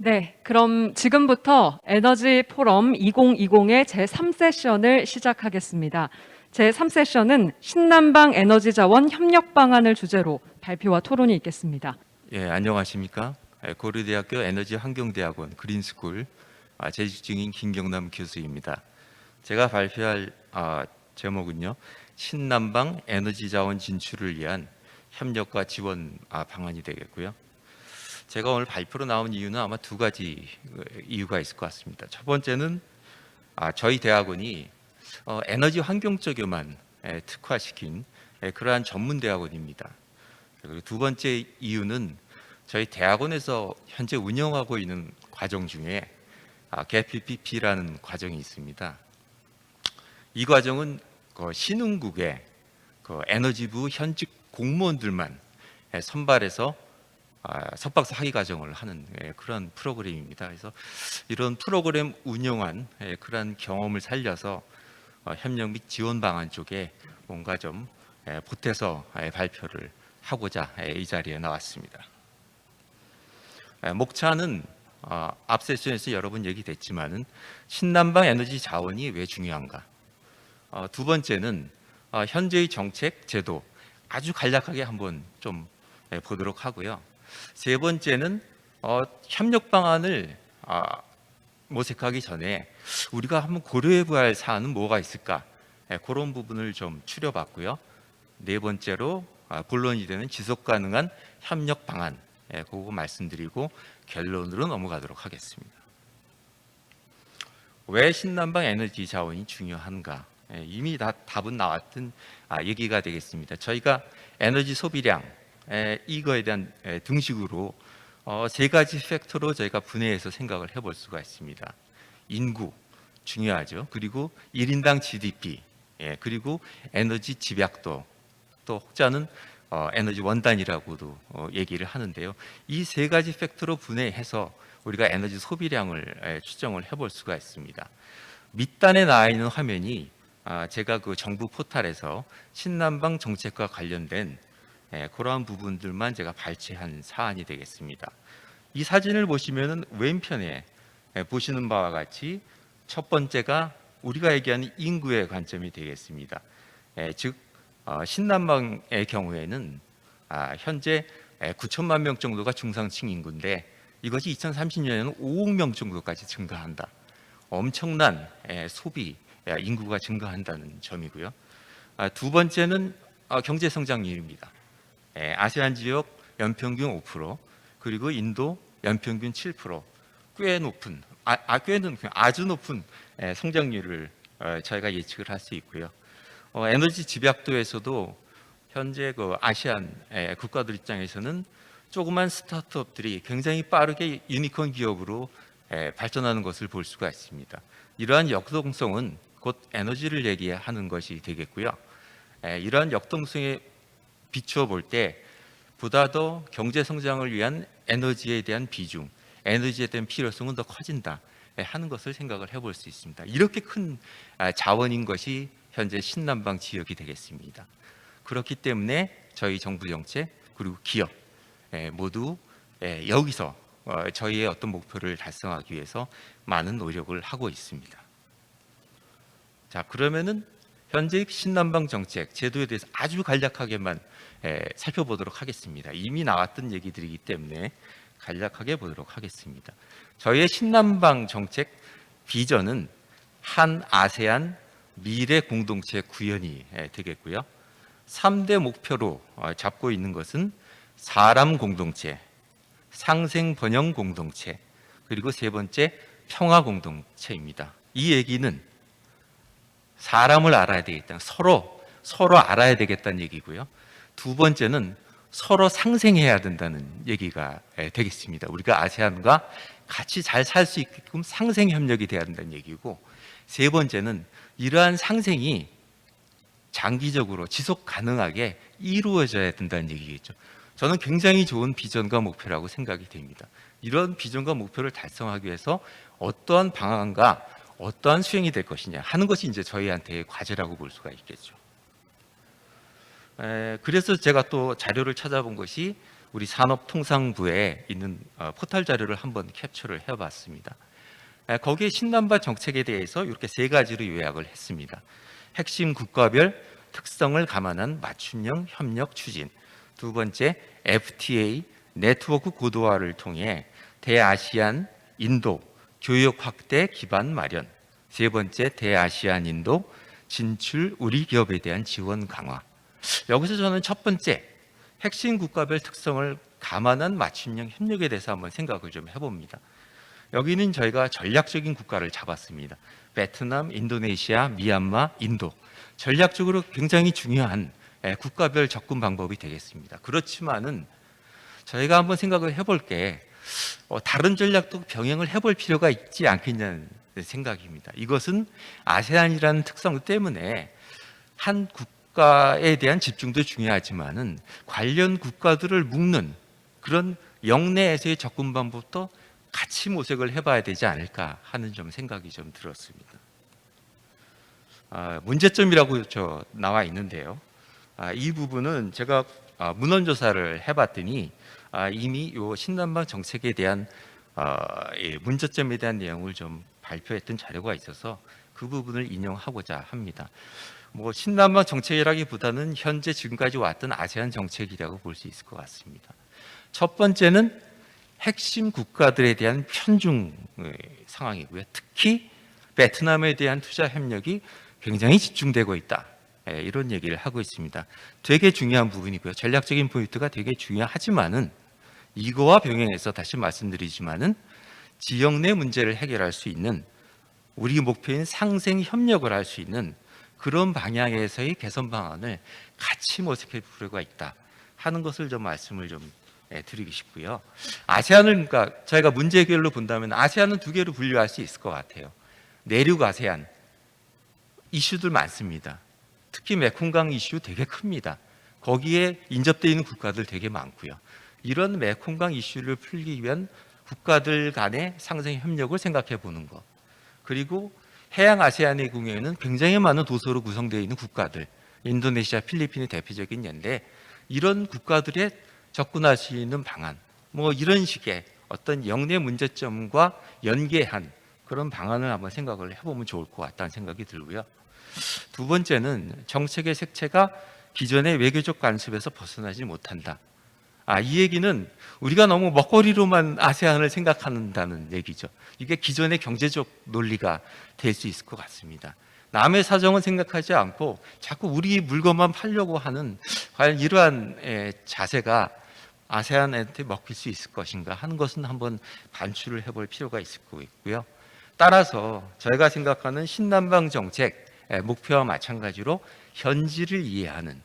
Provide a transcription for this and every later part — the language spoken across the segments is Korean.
네, 그럼 지금부터 에너지 포럼 2020의 제3세션을 시작하겠습니다. 제3세션은 신남방 에너지 자원 협력 방안을 주제로 발표와 토론이 있겠습니다. 예, 안녕하십니까? 고려대학교 에너지환경대학원 그린스쿨 재직 중인 김경남 교수입니다. 제가 발표할 제목은요, 신남방 에너지 자원 진출을 위한 협력과 지원 방안이 되겠고요. 제가 오늘 발표로 나온 이유는 아마 두 가지 이유가 있을 것 같습니다. 첫 번째는 저희 대학원이 에너지 환경 쪽에만 특화시킨 그러한 전문 대학원입니다. 그리고 두 번째 이유는 저희 대학원에서 현재 운영하고 있는 과정 중에 GAPPP라는 과정이 있습니다. 이 과정은 신흥국의 에너지부 현직 공무원들만 선발해서 석박사 학위 과정을 하는 그런 프로그램입니다. 그래서 이런 프로그램 운영한 그런 경험을 살려서 협력 및 지원 방안 쪽에 뭔가 좀 보태서 발표를 하고자 이 자리에 나왔습니다. 목차는 앞 세션에서 여러 번 얘기됐지만은 신남방 에너지 자원이 왜 중요한가? 두 번째는 현재의 정책 제도 아주 간략하게 한번 좀 보도록 하고요. 세 번째는 협력 방안을 모색하기 전에 우리가 한번 고려해봐야 할 사안은 뭐가 있을까? 그런 부분을 좀 추려봤고요. 네 번째로 본론이 되는 지속 가능한 협력 방안 그거 말씀드리고 결론으로 넘어가도록 하겠습니다. 왜 신남방 에너지 자원이 중요한가? 이미 다 답은 나왔던 얘기가 되겠습니다. 저희가 에너지 소비량 이거에 대한 등식으로 세 가지 팩터로 저희가 분해해서 생각을 해볼 수가 있습니다. 인구 중요하죠. 그리고 1인당 GDP 그리고 에너지 집약도 또 혹자는 에너지 원단이라고도 얘기를 하는데요. 이 세 가지 팩터로 분해해서 우리가 에너지 소비량을 추정을 해볼 수가 있습니다. 밑단에 나와 있는 화면이 제가 그 정부 포탈에서 신남방 정책과 관련된 그러한 부분들만 제가 발췌한 사안이 되겠습니다. 이 사진을 보시면은 왼편에 보시는 바와 같이 첫 번째가 우리가 얘기하는 인구의 관점이 되겠습니다. 즉 신남방의 경우에는 현재 9천만 명 정도가 중상층 인구인데 이것이 2030년에는 5억 명 정도까지 증가한다. 엄청난 소비 인구가 증가한다는 점이고요. 두 번째는 경제 성장률입니다. 아세안 지역 연평균 5% 그리고 인도 연평균 7%꽤 높은 꽤는 아주 높은 성장률을 저희가 예측을 할 수 있고요. 에너지 집약도에서도 현재 그 아시안 국가들 입장에서는 조그만 스타트업들이 굉장히 빠르게 유니콘 기업으로 발전하는 것을 볼 수가 있습니다. 이러한 역동성은 곧 에너지를 얘기하는 것이 되겠고요. 이러한 역동성에 비추어 볼 때 보다 더 경제 성장을 위한 에너지에 대한 비중, 에너지에 대한 필요성은 더 커진다 하는 것을 생각을 해볼 수 있습니다. 이렇게 큰 자원인 것이 현재 신남방 지역이 되겠습니다. 그렇기 때문에 저희 정부 정책 그리고 기업 모두 여기서 저희의 어떤 목표를 달성하기 위해서 많은 노력을 하고 있습니다. 자, 그러면은 현재 신남방 정책 제도에 대해서 아주 간략하게만 살펴보도록 하겠습니다. 이미 나왔던 얘기들이기 때문에 간략하게 보도록 하겠습니다. 저희의 신남방 정책 비전은 한 아세안 미래 공동체 구현이 되겠고요. 3대 목표로 잡고 있는 것은 사람 공동체, 상생 번영 공동체, 그리고 세 번째 평화 공동체입니다. 이 얘기는 사람을 알아야 되겠다. 서로 알아야 되겠다는 얘기고요. 두 번째는 서로 상생해야 된다는 얘기가 되겠습니다. 우리가 아세안과 같이 잘 살 수 있게끔 상생 협력이 돼야 된다는 얘기고, 세 번째는 이러한 상생이 장기적으로 지속 가능하게 이루어져야 된다는 얘기겠죠. 저는 굉장히 좋은 비전과 목표라고 생각이 됩니다. 이런 비전과 목표를 달성하기 위해서 어떠한 방안과 어떠한 수행이 될 것이냐 하는 것이 이제 저희한테의 과제라고 볼 수가 있겠죠. 그래서 제가 또 자료를 찾아본 것이 우리 산업통상부에 있는 포털 자료를 한번 캡처를 해봤습니다. 거기에 신남바 정책에 대해서 이렇게 세 가지로 요약을 했습니다. 핵심 국가별 특성을 감안한 맞춤형 협력 추진. 두 번째, FTA 네트워크 고도화를 통해 대아시안 인도 교역 확대 기반 마련. 세 번째, 대아시안 인도 진출 우리 기업에 대한 지원 강화. 여기서 저는 첫 번째, 핵심 국가별 특성을 감안한 맞춤형 협력에 대해서 한번 생각을 좀 해봅니다. 여기는 저희가 전략적인 국가를 잡았습니다. 베트남, 인도네시아, 미얀마, 인도. 전략적으로 굉장히 중요한 국가별 접근 방법이 되겠습니다. 그렇지만은 저희가 한번 생각을 해볼 게 다른 전략도 병행을 해볼 필요가 있지 않겠냐는 생각입니다. 이것은 아세안이라는 특성 때문에 한 국가에 대한 집중도 중요하지만은 관련 국가들을 묶는 그런 영내에서의 접근 방법도 같이 모색을 해봐야 되지 않을까 하는 좀 생각이 좀 들었습니다. 문제점이라고 나와 있는데요. 이 부분은 제가 문헌 조사를 해봤더니 이미 요 신남방 정책에 대한 문제점에 대한 내용을 좀 발표했던 자료가 있어서 그 부분을 인용하고자 합니다. 뭐 신남방 정책이라기보다는 현재 지금까지 왔던 아세안 정책이라고 볼 수 있을 것 같습니다. 첫 번째는 핵심 국가들에 대한 편중 상황이고요. 특히 베트남에 대한 투자 협력이 굉장히 집중되고 있다. 이런 얘기를 하고 있습니다. 되게 중요한 부분이고요. 전략적인 포인트가 되게 중요하지만은 이거와 병행해서 다시 말씀드리지만은 지역 내 문제를 해결할 수 있는 우리 목표인 상생 협력을 할 수 있는 그런 방향에서의 개선 방안을 같이 모색해 볼 필요가 있다 하는 것을 좀 말씀을 좀 드리고 싶고요. 아세안을 그러니까 저희가 문제 해결로 본다면 아세안은 두 개로 분류할 수 있을 것 같아요. 내륙 아세안 이슈들 많습니다. 특히 메콩강 이슈 되게 큽니다. 거기에 인접되어 있는 국가들 되게 많고요. 이런 메콩강 이슈를 풀기 위한 국가들 간의 상생 협력을 생각해 보는 것. 그리고 해양 아세안의 경우에는 굉장히 많은 도서로 구성되어 있는 국가들, 인도네시아, 필리핀이 대표적인 예인데 이런 국가들의 접근할 수 있는 방안, 뭐 이런 식의 어떤 영내 문제점과 연계한 그런 방안을 한번 생각을 해보면 좋을 것 같다는 생각이 들고요. 두 번째는 정책의 색채가 기존의 외교적 관습에서 벗어나지 못한다. 이 얘기는 우리가 너무 먹거리로만 아세안을 생각한다는 얘기죠. 이게 기존의 경제적 논리가 될 수 있을 것 같습니다. 남의 사정은 생각하지 않고 자꾸 우리 물건만 팔려고 하는 과연 이러한 자세가 아세안한테 먹힐 수 있을 것인가 하는 것은 한번 반추를 해볼 필요가 있을 것 같고요. 따라서 저희가 생각하는 신남방 정책 목표와 마찬가지로 현지를 이해하는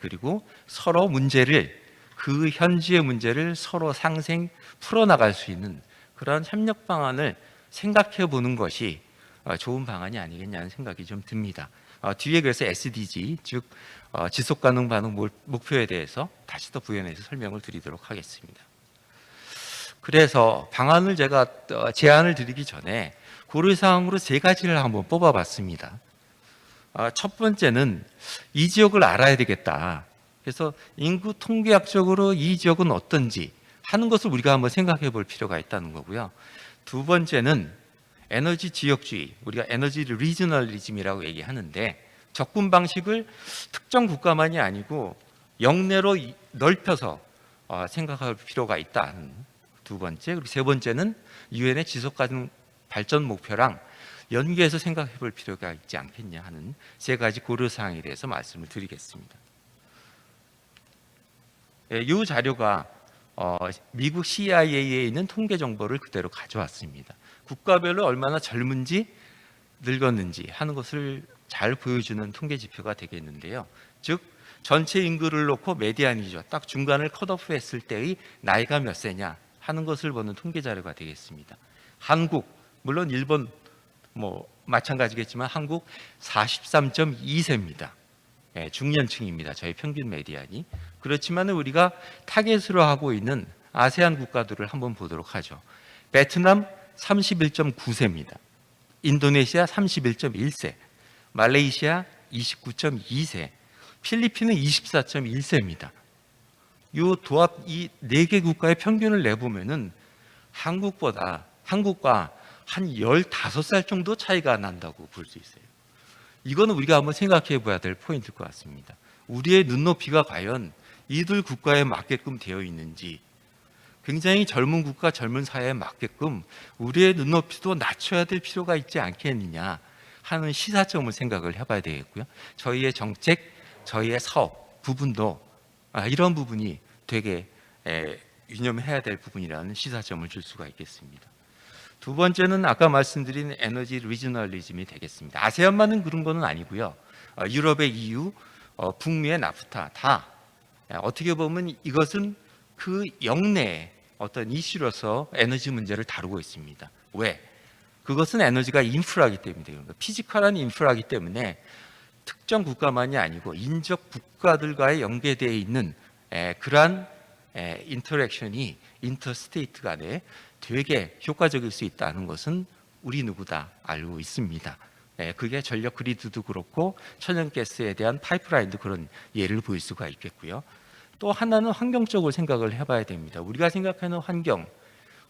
그리고 서로 문제를 그 현지의 문제를 서로 상생 풀어나갈 수 있는 그런 협력 방안을 생각해 보는 것이 좋은 방안이 아니겠냐는 생각이 좀 듭니다. 뒤에 그래서 SDG 즉 지속가능 반응 목표에 대해서 다시 더 부연해서 설명을 드리도록 하겠습니다. 그래서 방안을 제가 제안을 드리기 전에 고려사항으로 세 가지를 한번 뽑아봤습니다. 첫 번째는 이 지역을 알아야 되겠다. 그래서 인구 통계학적으로 이 지역은 어떤지 하는 것을 우리가 한번 생각해 볼 필요가 있다는 거고요. 두 번째는 에너지 지역주의, 우리가 에너지 리저널리즘이라고 얘기하는데 접근 방식을 특정 국가만이 아니고 영내로 넓혀서 생각할 필요가 있다는 두 번째. 그리고 세 번째는 유엔의 지속가능 발전 목표랑 연계해서 생각해 볼 필요가 있지 않겠냐 하는 세 가지 고려사항에 대해서 말씀을 드리겠습니다. 이 자료가 미국 CIA에 있는 통계 정보를 그대로 가져왔습니다. 국가별로 얼마나 젊은지 늙었는지 하는 것을 잘 보여주는 통계 지표가 되겠는데요. 즉 전체 인구를 놓고 메디안이죠. 딱 중간을 컷오프했을 때의 나이가 몇 세냐 하는 것을 보는 통계 자료가 되겠습니다. 한국, 물론 일본 뭐 마찬가지겠지만 한국 43.2세입니다. 중년층입니다. 저희 평균 메디안이. 그렇지만 우리가 타겟으로 하고 있는 아세안 국가들을 한번 보도록 하죠. 베트남 31.9세입니다. 인도네시아 31.1세, 말레이시아 29.2세, 필리핀은 24.1세입니다. 요 도합 이 네 개 국가의 평균을 내보면은 한국과 한 15살 정도 차이가 난다고 볼 수 있어요. 이거는 우리가 한번 생각해 봐야 될 포인트일 것 같습니다. 우리의 눈높이가 과연 이들 국가에 맞게끔 되어 있는지, 굉장히 젊은 국가, 젊은 사회에 맞게끔 우리의 눈높이도 낮춰야 될 필요가 있지 않겠느냐 하는 시사점을 생각을 해봐야 되겠고요. 저희의 정책, 저희의 사업 부분도 이런 부분이 되게 유념해야 될 부분이라는 시사점을 줄 수가 있겠습니다. 두 번째는 아까 말씀드린 에너지 리저널리즘이 되겠습니다. 아세안만은 그런 거는 아니고요. 유럽의 EU, 북미의 나프타 다 어떻게 보면 이것은 그 영내의 어떤 이슈로서 에너지 문제를 다루고 있습니다. 왜? 그것은 에너지가 인프라이기 때문에, 피지컬한 인프라이기 때문에 특정 국가만이 아니고 인접 국가들과의 연계되어 있는 그러한 인터랙션이 인터스테이트 간에 되게 효과적일 수 있다는 것은 우리 누구 다 알고 있습니다. 그게 전력 그리드도 그렇고 천연가스에 대한 파이프라인도 그런 예를 보일 수가 있겠고요. 또 하나는 환경적으로 생각을 해봐야 됩니다. 우리가 생각하는 환경,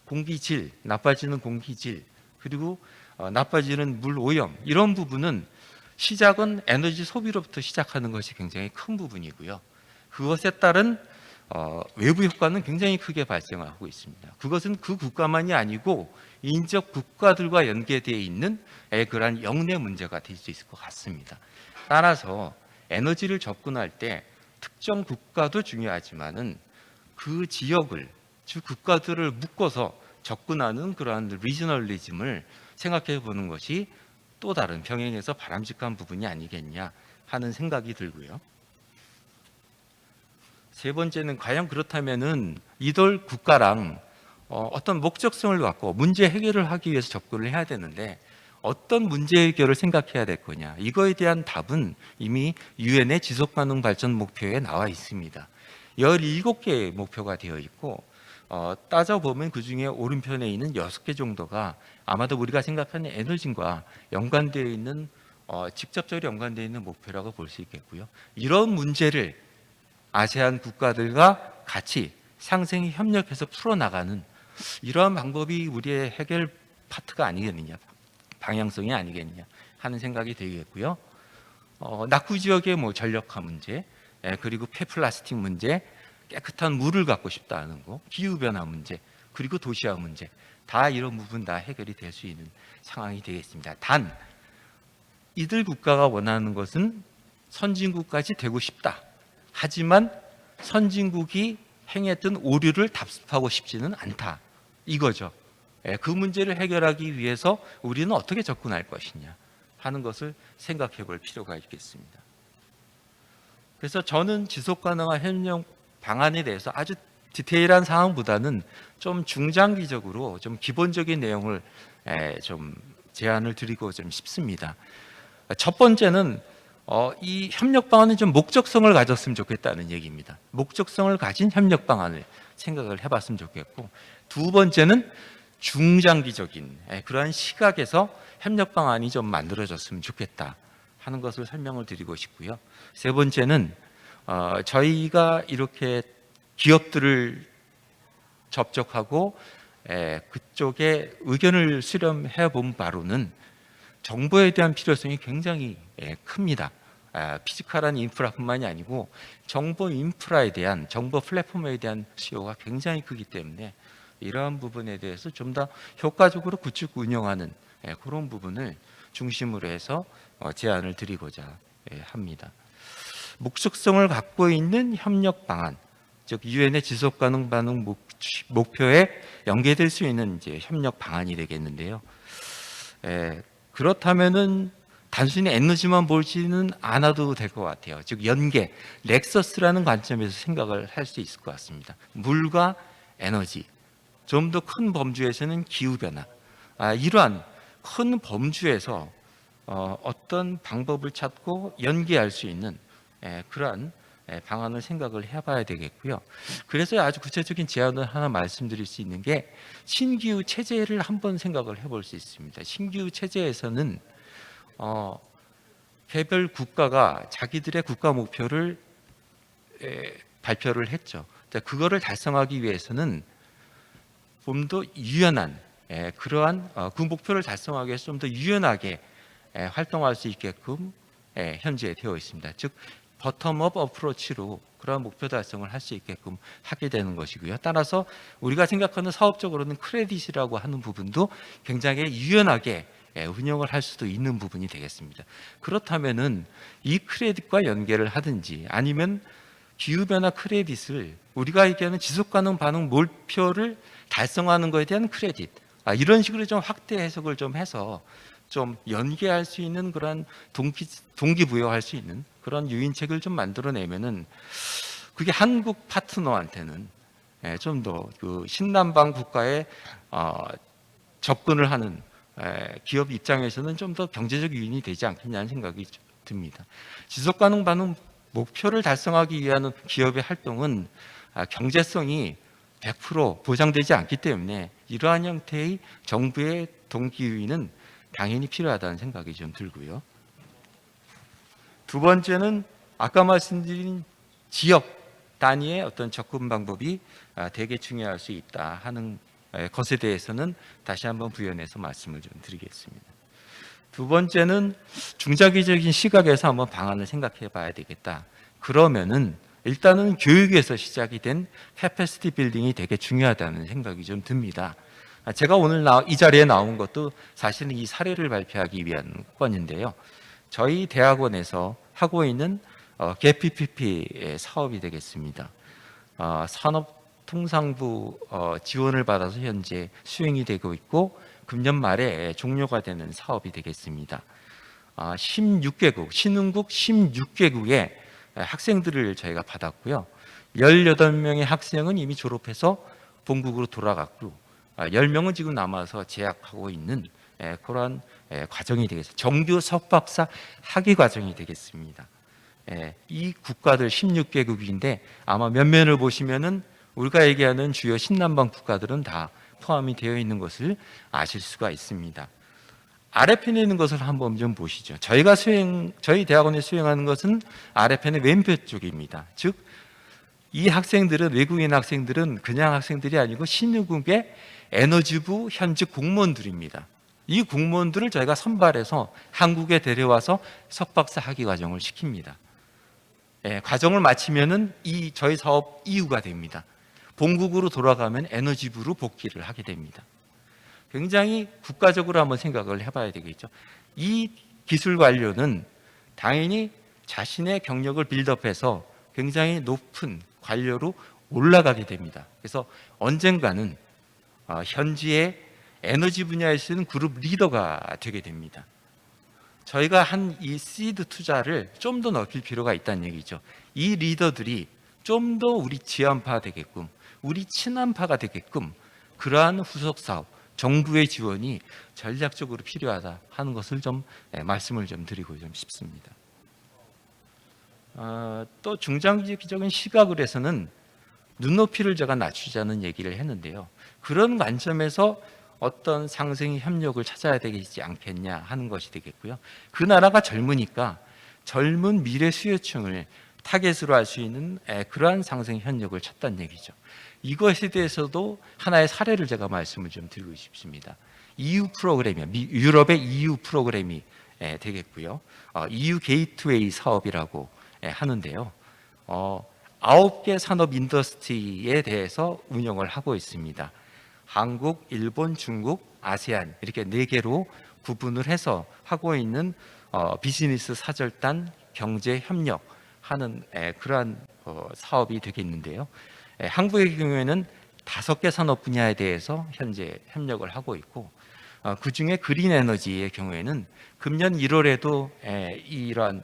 공기질, 나빠지는 공기질, 그리고 나빠지는 물 오염, 이런 부분은 시작은 에너지 소비로부터 시작하는 것이 굉장히 큰 부분이고요. 그것에 따른 외부 효과는 굉장히 크게 발생하고 있습니다. 그것은 그 국가만이 아니고 인접 국가들과 연계되어 있는 그러한 영내 문제가 될 수 있을 것 같습니다. 따라서 에너지를 접근할 때 특정 국가도 중요하지만은 그 지역을, 즉 국가들을 묶어서 접근하는 그러한 리저널리즘을 생각해 보는 것이 또 다른 병행해서 바람직한 부분이 아니겠냐 하는 생각이 들고요. 세 번째는 과연 그렇다면은 이들 국가랑 어떤 목적성을 갖고 문제 해결을 하기 위해서 접근을 해야 되는데 어떤 문제 해결을 생각해야 될 거냐, 이거에 대한 답은 이미 유엔의 지속가능 발전 목표에 나와 있습니다. 17개의 목표가 되어 있고 따져보면 그중에 오른편에 있는 6개 정도가 아마도 우리가 생각하는 에너지와 연관되어 있는 직접적으로 연관되어 있는 목표라고 볼 수 있겠고요. 이런 문제를 아세안 국가들과 같이 상생히 협력해서 풀어나가는 이러한 방법이 우리의 해결 파트가 아니겠느냐, 방향성이 아니겠느냐 하는 생각이 들겠고요. 낙후 지역의 전력화 문제, 그리고 폐플라스틱 문제, 깨끗한 물을 갖고 싶다는 거, 기후변화 문제, 그리고 도시화 문제, 다 이런 부분 다 해결이 될 수 있는 상황이 되겠습니다. 단 이들 국가가 원하는 것은 선진국까지 되고 싶다. 하지만 선진국이 행했던 오류를 답습하고 싶지는 않다. 이거죠. 그 문제를 해결하기 위해서 우리는 어떻게 접근할 것이냐 하는 것을 생각해 볼 필요가 있겠습니다. 그래서 저는 지속가능한 협력 방안에 대해서 아주 디테일한 사항보다는 좀 중장기적으로 좀 기본적인 내용을 좀 제안을 드리고 좀 싶습니다. 첫 번째는 이 협력 방안은 좀 목적성을 가졌으면 좋겠다는 얘기입니다. 목적성을 가진 협력 방안을 생각을 해봤으면 좋겠고, 두 번째는 중장기적인 그러한 시각에서 협력 방안이 좀 만들어졌으면 좋겠다 하는 것을 설명을 드리고 싶고요. 세 번째는 저희가 이렇게 기업들을 접촉하고 그쪽에 의견을 수렴해 본 바로는 정보에 대한 필요성이 굉장히 큽니다. 피지컬한 인프라뿐만이 아니고 정보 인프라에 대한, 정보 플랫폼에 대한 수요가 굉장히 크기 때문에 이러한 부분에 대해서 좀 더 효과적으로 구축 운영하는 그런 부분을 중심으로 해서 제안을 드리고자 합니다. 목적성을 갖고 있는 협력 방안, 즉 유엔의 지속가능 반응 목표에 연계될 수 있는 이제 협력 방안이 되겠는데요. 그렇다면은 단순히 에너지만 보지는 않아도 될 것 같아요. 즉 연계, 넥서스라는 관점에서 생각을 할 수 있을 것 같습니다. 물과 에너지, 좀 더 큰 범주에서는 기후변화, 이러한 큰 범주에서 어떤 방법을 찾고 연계할 수 있는 그러한 방안을 생각을 해봐야 되겠고요. 그래서 아주 구체적인 제안을 하나 말씀드릴 수 있는 게 신기후 체제를 한번 생각을 해볼 수 있습니다. 신기후 체제에서는 개별 국가가 자기들의 국가 목표를 발표를 했죠. 자, 그거를 달성하기 위해서는 좀 더 유연한 그러한 그 목표를 달성하기 위해서 좀 더 유연하게 활동할 수 있게끔 현재 되어 있습니다. 즉 버텀업 어프로치로 그러한 목표 달성을 할 수 있게끔 하게 되는 것이고요. 따라서 우리가 생각하는 사업적으로는 크레딧이라고 하는 부분도 굉장히 유연하게 운영을 할 수도 있는 부분이 되겠습니다. 그렇다면은 이 크레딧과 연계를 하든지 아니면 기후변화 크레딧을 우리가 얘기하는 지속가능 반응 목표를 달성하는 것에 대한 크레딧, 이런 식으로 좀 확대 해석을 좀 해서 좀 연계할 수 있는 그런 동기부여할 수 있는 그런 유인책을 좀 만들어내면은 그게 한국 파트너한테는 좀 더 그 신남방 국가에 접근을 하는 기업 입장에서는 좀 더 경제적 유인이 되지 않겠냐는 생각이 듭니다. 지속가능 반응 목표를 달성하기 위한 기업의 활동은 경제성이 100% 보장되지 않기 때문에 이러한 형태의 정부의 동기 유인은 당연히 필요하다는 생각이 좀 들고요. 두 번째는 아까 말씀드린 지역 단위의 어떤 접근 방법이 되게 중요할 수 있다 하는 것에 대해서는 다시 한번 부연해서 말씀을 좀 드리겠습니다. 두 번째는 중장기적인 시각에서 한번 방안을 생각해 봐야 되겠다. 그러면은 일단은 교육에서 시작이 된 캐패시티 빌딩이 되게 중요하다는 생각이 좀 듭니다. 제가 오늘 이 자리에 나온 것도 사실은 이 사례를 발표하기 위한 건인데요. 저희 대학원에서 하고 있는 GAPPP 사업이 되겠습니다. 산업통상부 지원을 받아서 현재 수행이 되고 있고 금년 말에 종료가 되는 사업이 되겠습니다. 16개국, 신흥국 16개국의 학생들을 저희가 받았고요. 18명의 학생은 이미 졸업해서 본국으로 돌아갔고 10명은 지금 남아서 재학하고 있는 그러한 과정이 되겠습니다. 정규 석박사 학위 과정이 되겠습니다. 이 국가들 16개국인데 아마 면면을 보시면은 우리가 얘기하는 주요 신남방 국가들은 다 포함이 되어 있는 것을 아실 수가 있습니다. 아래편에 있는 것을 한번 좀 보시죠. 저희 대학원에 수행하는 것은 아래편의 왼편 쪽입니다. 즉, 이 학생들은 외국인 학생들은 그냥 학생들이 아니고 신흥국의 에너지부 현직 공무원들입니다. 이 공무원들을 저희가 선발해서 한국에 데려와서 석박사 학위 과정을 시킵니다. 과정을 마치면은 저희 사업 이후가 됩니다. 본국으로 돌아가면 에너지부로 복귀를 하게 됩니다. 굉장히 국가적으로 한번 생각을 해봐야 되겠죠. 이 기술 관료는 당연히 자신의 경력을 빌드업해서 굉장히 높은 관료로 올라가게 됩니다. 그래서 언젠가는 현지의 에너지 분야에 쓰는 그룹 리더가 되게 됩니다. 저희가 한 이 시드 투자를 좀 더 넓힐 필요가 있다는 얘기죠. 이 리더들이 좀 더 우리 지안파 되게끔, 우리 친한파가 되게끔 그러한 후속 사업, 정부의 지원이 전략적으로 필요하다 하는 것을 좀 말씀을 좀 드리고 좀 싶습니다. 또 중장기적인 시각을 해서는 눈높이를 제가 낮추자는 얘기를 했는데요. 그런 관점에서 어떤 상생의 협력을 찾아야 되지 않겠냐 하는 것이 되겠고요. 그 나라가 젊으니까 젊은 미래 수요층을 타겟으로 할 수 있는 그러한 상생 협력을 찾다는 얘기죠. 이것에 대해서도 하나의 사례를 제가 말씀을 좀 드리고 싶습니다. EU 프로그램이요. 유럽의 EU 프로그램이 되겠고요. EU 게이트웨이 사업이라고 하는데요. 9개 산업 인더스트리에 대해서 운영을 하고 있습니다. 한국, 일본, 중국, 아세안 이렇게 4개로 구분을 해서 하고 있는 비즈니스 사절단 경제 협력하는 그러한 사업이 되겠는데요. 한국의 경우에는 5개 산업 분야에 대해서 현재 협력을 하고 있고 그 중에 그린 에너지의 경우에는 금년 1월에도 이러한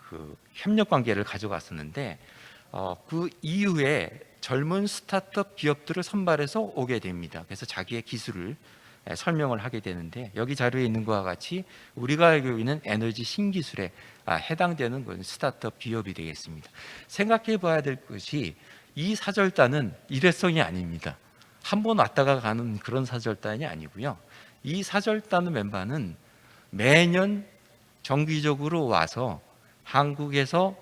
그 협력 관계를 가져갔었는데 그 이후에 젊은 스타트업 기업들을 선발해서 오게 됩니다. 그래서 자기의 기술을 설명을 하게 되는데 여기 자료에 있는 것과 같이 우리가 알고 있는 에너지 신기술에 해당되는 건 스타트업 기업이 되겠습니다. 생각해 봐야 될 것이 이 사절단은 일회성이 아닙니다. 한 번 왔다가 가는 그런 사절단이 아니고요. 이 사절단 멤버는 매년 정기적으로 와서 한국에서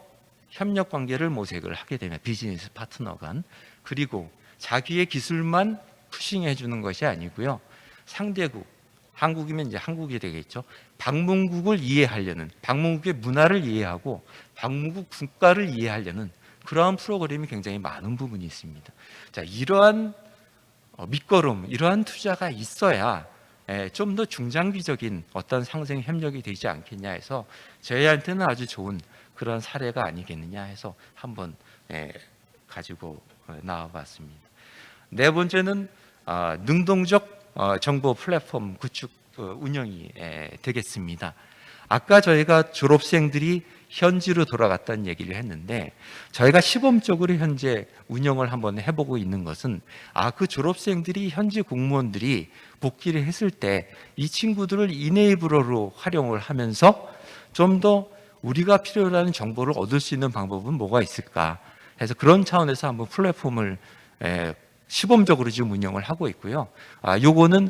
협력 관계를 모색을 하게 되면 비즈니스 파트너 간, 그리고 자기의 기술만 푸싱해 주는 것이 아니고요. 상대국, 한국이면 이제 한국이 되겠죠. 방문국을 이해하려는, 방문국의 문화를 이해하고 방문국 국가를 이해하려는 그러한 프로그램이 굉장히 많은 부분이 있습니다. 자, 이러한 밑거름, 이러한 투자가 있어야 좀 더 중장기적인 어떤 상생 협력이 되지 않겠냐 해서 저희한테는 아주 좋은 그런 사례가 아니겠느냐 해서 한번 가지고 나와봤습니다. 네 번째는 능동적 정보 플랫폼 구축 운영이 되겠습니다. 아까 저희가 졸업생들이 현지로 돌아갔다는 얘기를 했는데, 저희가 시범적으로 현재 운영을 한번 해보고 있는 것은 그 졸업생들이 현지 공무원들이 복귀를 했을 때 이 친구들을 이네이블러로 활용을 하면서 좀 더 우리가 필요로 하는 정보를 얻을 수 있는 방법은 뭐가 있을까 해서 그런 차원에서 한번 플랫폼을 시범적으로 지금 운영을 하고 있고요. 요거는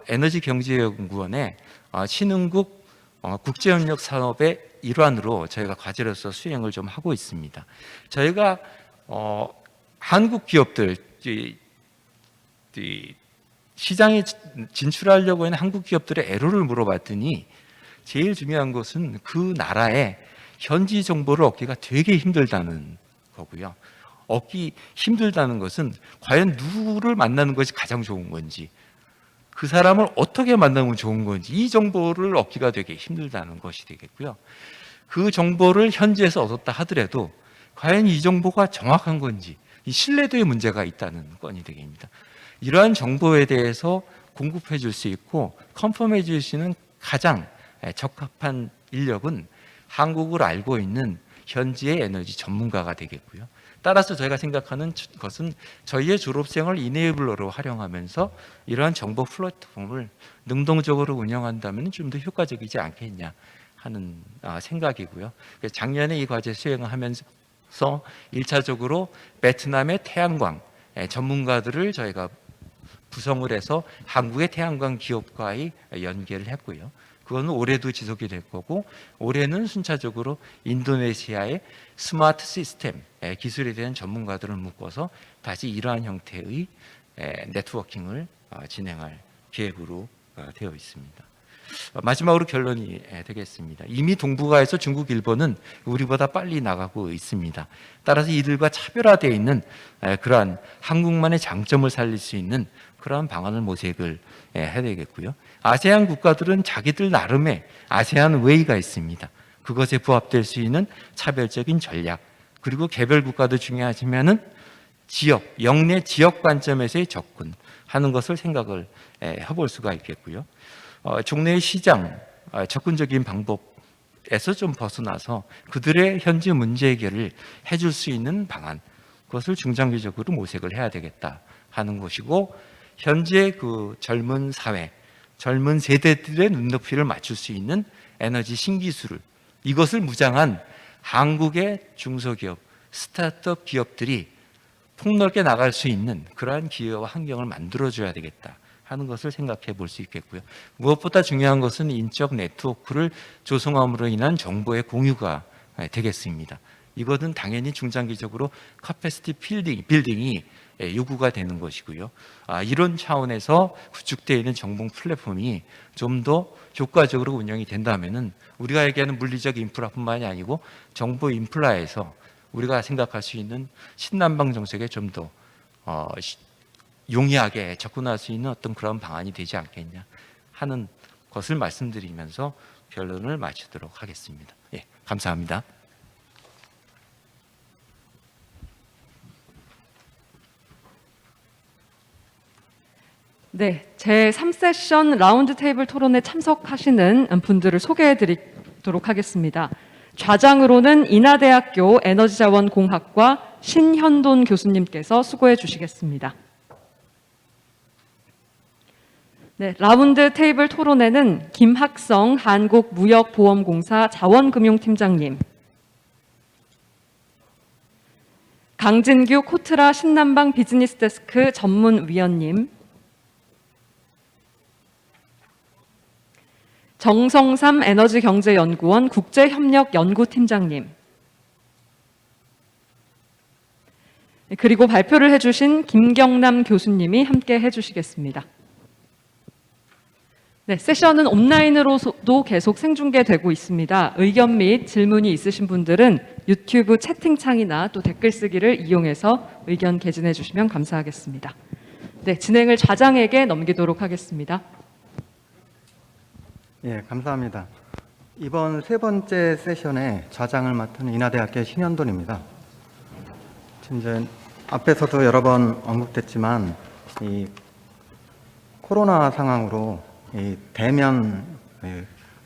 에너지경제연구원의 신흥국 국제협력 산업의 일환으로 저희가 과제로서 수행을 좀 하고 있습니다. 저희가 한국 기업들, 시장에 진출하려고 하는 한국 기업들의 애로를 물어봤더니 제일 중요한 것은 그 나라의 현지 정보를 얻기가 되게 힘들다는 거고요. 얻기 힘들다는 것은 과연 누구를 만나는 것이 가장 좋은 건지, 그 사람을 어떻게 만나면 좋은 건지, 이 정보를 얻기가 되게 힘들다는 것이 되겠고요. 그 정보를 현지에서 얻었다 하더라도 과연 이 정보가 정확한 건지, 이 신뢰도의 문제가 있다는 건이 되겠습니다. 이러한 정보에 대해서 공급해 줄 수 있고 컨펌해 줄 수 있는 가장 적합한 인력은 한국을 알고 있는 현지의 에너지 전문가가 되겠고요. 따라서 저희가 생각하는 것은 저희의 졸업생을 이네이블러로 활용하면서 이러한 정보 플랫폼을 능동적으로 운영한다면 좀 더 효과적이지 않겠냐 하는 생각이고요. 작년에 이 과제 수행을 하면서 1차적으로 베트남의 태양광 전문가들을 저희가 구성을 해서 한국의 태양광 기업과의 연계를 했고요. 그거는 올해도 지속이 될 거고, 올해는 순차적으로 인도네시아의 스마트 시스템 기술에 대한 전문가들을 묶어서 다시 이러한 형태의 네트워킹을 진행할 계획으로 되어 있습니다. 마지막으로 결론이 되겠습니다. 이미 동북아에서 중국, 일본은 우리보다 빨리 나가고 있습니다. 따라서 이들과 차별화되어 있는 그러한 한국만의 장점을 살릴 수 있는 그러한 방안을 모색을 해야 되겠고요. 아세안 국가들은 자기들 나름의 아세안 웨이가 있습니다. 그것에 부합될 수 있는 차별적인 전략, 그리고 개별 국가도 중요하지만은 지역, 영내 지역 관점에서의 접근하는 것을 생각을 해볼 수가 있겠고요. 종래의 시장 접근적인 방법에서 좀 벗어나서 그들의 현지 문제 해결을 해줄 수 있는 방안, 그것을 중장기적으로 모색을 해야 되겠다 하는 것이고, 현재 그 젊은 사회, 젊은 세대들의 눈높이를 맞출 수 있는 에너지 신기술을, 이것을 무장한 한국의 중소기업, 스타트업 기업들이 폭넓게 나갈 수 있는 그러한 기회와 환경을 만들어줘야 되겠다 하는 것을 생각해 볼 수 있겠고요. 무엇보다 중요한 것은 인적 네트워크를 조성함으로 인한 정보의 공유가 되겠습니다. 이것은 당연히 중장기적으로 카패시티 빌딩이 요구가 되는 것이고요. 이런 차원에서 구축되어 있는 정보 플랫폼이 좀 더 효과적으로 운영이 된다면은 우리가 얘기하는 물리적 인프라뿐만이 아니고 정보 인프라에서 우리가 생각할 수 있는 신남방 정책에 좀 더 용이하게 접근할 수 있는 어떤 그런 방안이 되지 않겠냐 하는 것을 말씀드리면서 결론을 마치도록 하겠습니다. 예, 감사합니다. 네, 제 3세션 라운드 테이블 토론에 참석하시는 분들을 소개해 드리도록 하겠습니다. 좌장으로는 인하대학교 에너지자원공학과 신현돈 교수님께서 수고해 주시겠습니다. 네, 라운드 테이블 토론에는 김학성 한국무역보험공사 자원금융팀장님, 강진규 코트라 신남방 비즈니스데스크 전문위원님, 정성삼 에너지경제연구원 국제협력연구팀장님, 그리고 발표를 해주신 김경남 교수님이 함께 해주시겠습니다. 네, 세션은 온라인으로도 계속 생중계되고 있습니다. 의견 및 질문이 있으신 분들은 유튜브 채팅창이나 또 댓글 쓰기를 이용해서 의견 개진해 주시면 감사하겠습니다. 네, 진행을 좌장에게 넘기도록 하겠습니다. 예, 감사합니다. 이번 세 번째 세션의 좌장을 맡은 인하대학교 신현돈입니다. 이제 앞에서도 여러 번 언급됐지만 이 코로나 상황으로 이 대면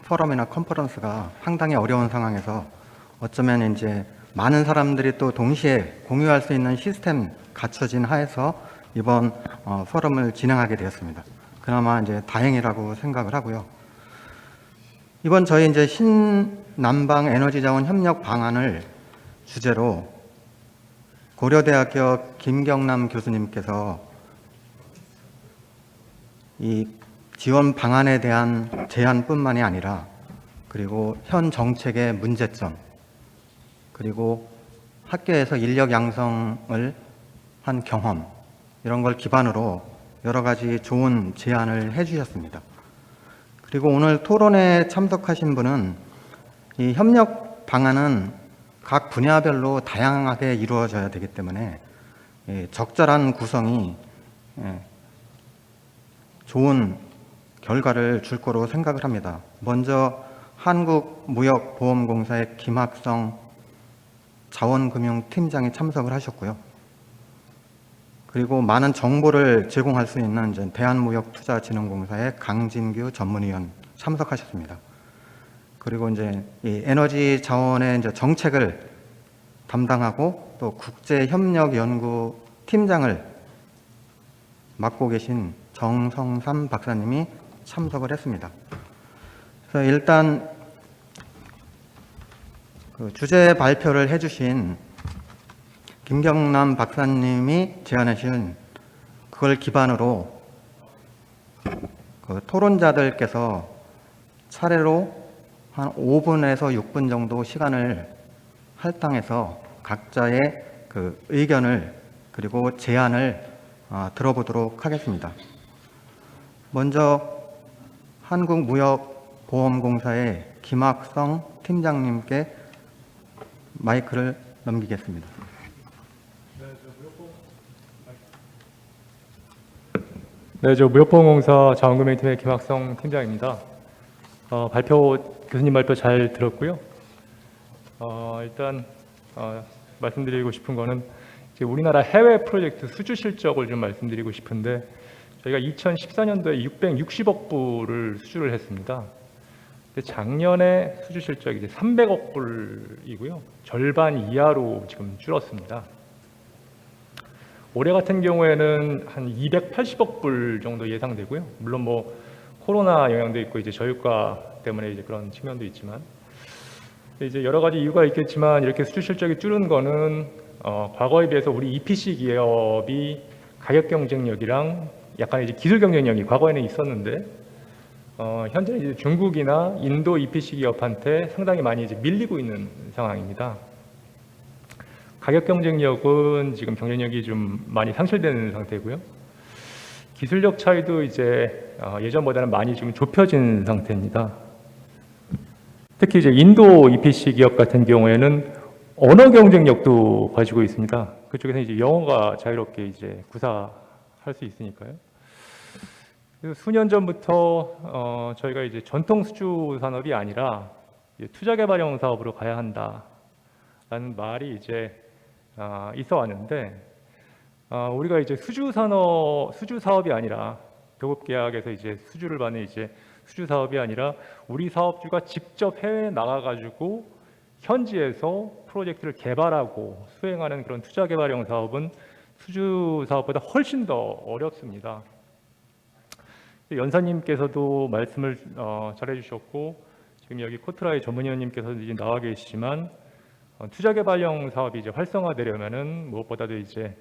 포럼이나 컨퍼런스가 상당히 어려운 상황에서 어쩌면 이제 많은 사람들이 또 동시에 공유할 수 있는 시스템 갖춰진 하에서 이번 포럼을 진행하게 되었습니다. 그나마 이제 다행이라고 생각을 하고요. 이번 저희 이제 신남방 에너지 자원 협력 방안을 주제로 고려대학교 김경남 교수님께서 이 지원 방안에 대한 제안뿐만이 아니라 그리고 현 정책의 문제점 그리고 학교에서 인력 양성을 한 경험 이런 걸 기반으로 여러 가지 좋은 제안을 해주셨습니다. 그리고 오늘 토론에 참석하신 분은 이 협력 방안은 각 분야별로 다양하게 이루어져야 되기 때문에 적절한 구성이 좋은 결과를 줄 거로 생각을 합니다. 먼저 한국무역보험공사의 김학성 자원금융팀장이 참석을 하셨고요. 그리고 많은 정보를 제공할 수 있는 이제 대한무역투자진흥공사의 강진규 전문위원 참석하셨습니다. 그리고 이제 이 에너지 자원의 이제 정책을 담당하고 또 국제협력연구 팀장을 맡고 계신 정성삼 박사님이 참석을 했습니다. 그래서 일단 그 주제 발표를 해주신 김경남 박사님이 제안하신 그걸 기반으로 그 토론자들께서 차례로 한 5분에서 6분 정도 시간을 할당해서 각자의 그 의견을 그리고 제안을 들어보도록 하겠습니다. 먼저 한국무역보험공사의 김학성 팀장님께 마이크를 넘기겠습니다. 네, 저 무역보험공사 자원금융팀의 김학성 팀장입니다. 교수님 발표 잘 들었고요. 일단 말씀드리고 싶은 거는 이제 우리나라 해외 프로젝트 수주 실적을 좀 말씀드리고 싶은데 저희가 2014년도에 660억 불을 수주를 했습니다. 근데 작년에 수주 실적이 이제 300억 불이고요. 절반 이하로 지금 줄었습니다. 올해 같은 경우에는 한 280억 불 정도 예상되고요. 물론 뭐 코로나 영향도 있고 이제 저유가 때문에 이제 그런 측면도 있지만 이제 여러 가지 이유가 있겠지만 이렇게 수주 실적이 줄은 거는 과거에 비해서 우리 EPC 기업이 가격 경쟁력이랑 약간 이제 기술 경쟁력이 과거에는 있었는데 현재는 이제 중국이나 인도 EPC 기업한테 상당히 많이 이제 밀리고 있는 상황입니다. 가격 경쟁력은 지금 경쟁력이 좀 많이 상실되는 상태고요. 기술력 차이도 이제 예전보다는 많이 좀 좁혀진 상태입니다. 특히 이제 인도 EPC 기업 같은 경우에는 언어 경쟁력도 가지고 있습니다. 그쪽에서 이제 영어가 자유롭게 이제 구사할 수 있으니까요. 그래서 수년 전부터 저희가 이제 전통 수주 산업이 아니라 투자개발형 사업으로 가야 한다라는 말이 이제 있어 왔는데 우리가 이제 수주 사업이 아니라 교급 계약에서 이제 수주를 받는 이제 수주 사업이 아니라 우리 사업주가 직접 해외에 나가가지고 현지에서 프로젝트를 개발하고 수행하는 그런 투자개발형 사업은 수주 사업보다 훨씬 더 어렵습니다. 연사님께서도 말씀을 잘해주셨고 지금 여기 코트라이 전문위원님께서도 이제 나와 계시지만 투자개발형 사업이 이제 활성화되려면은 무엇보다도 이제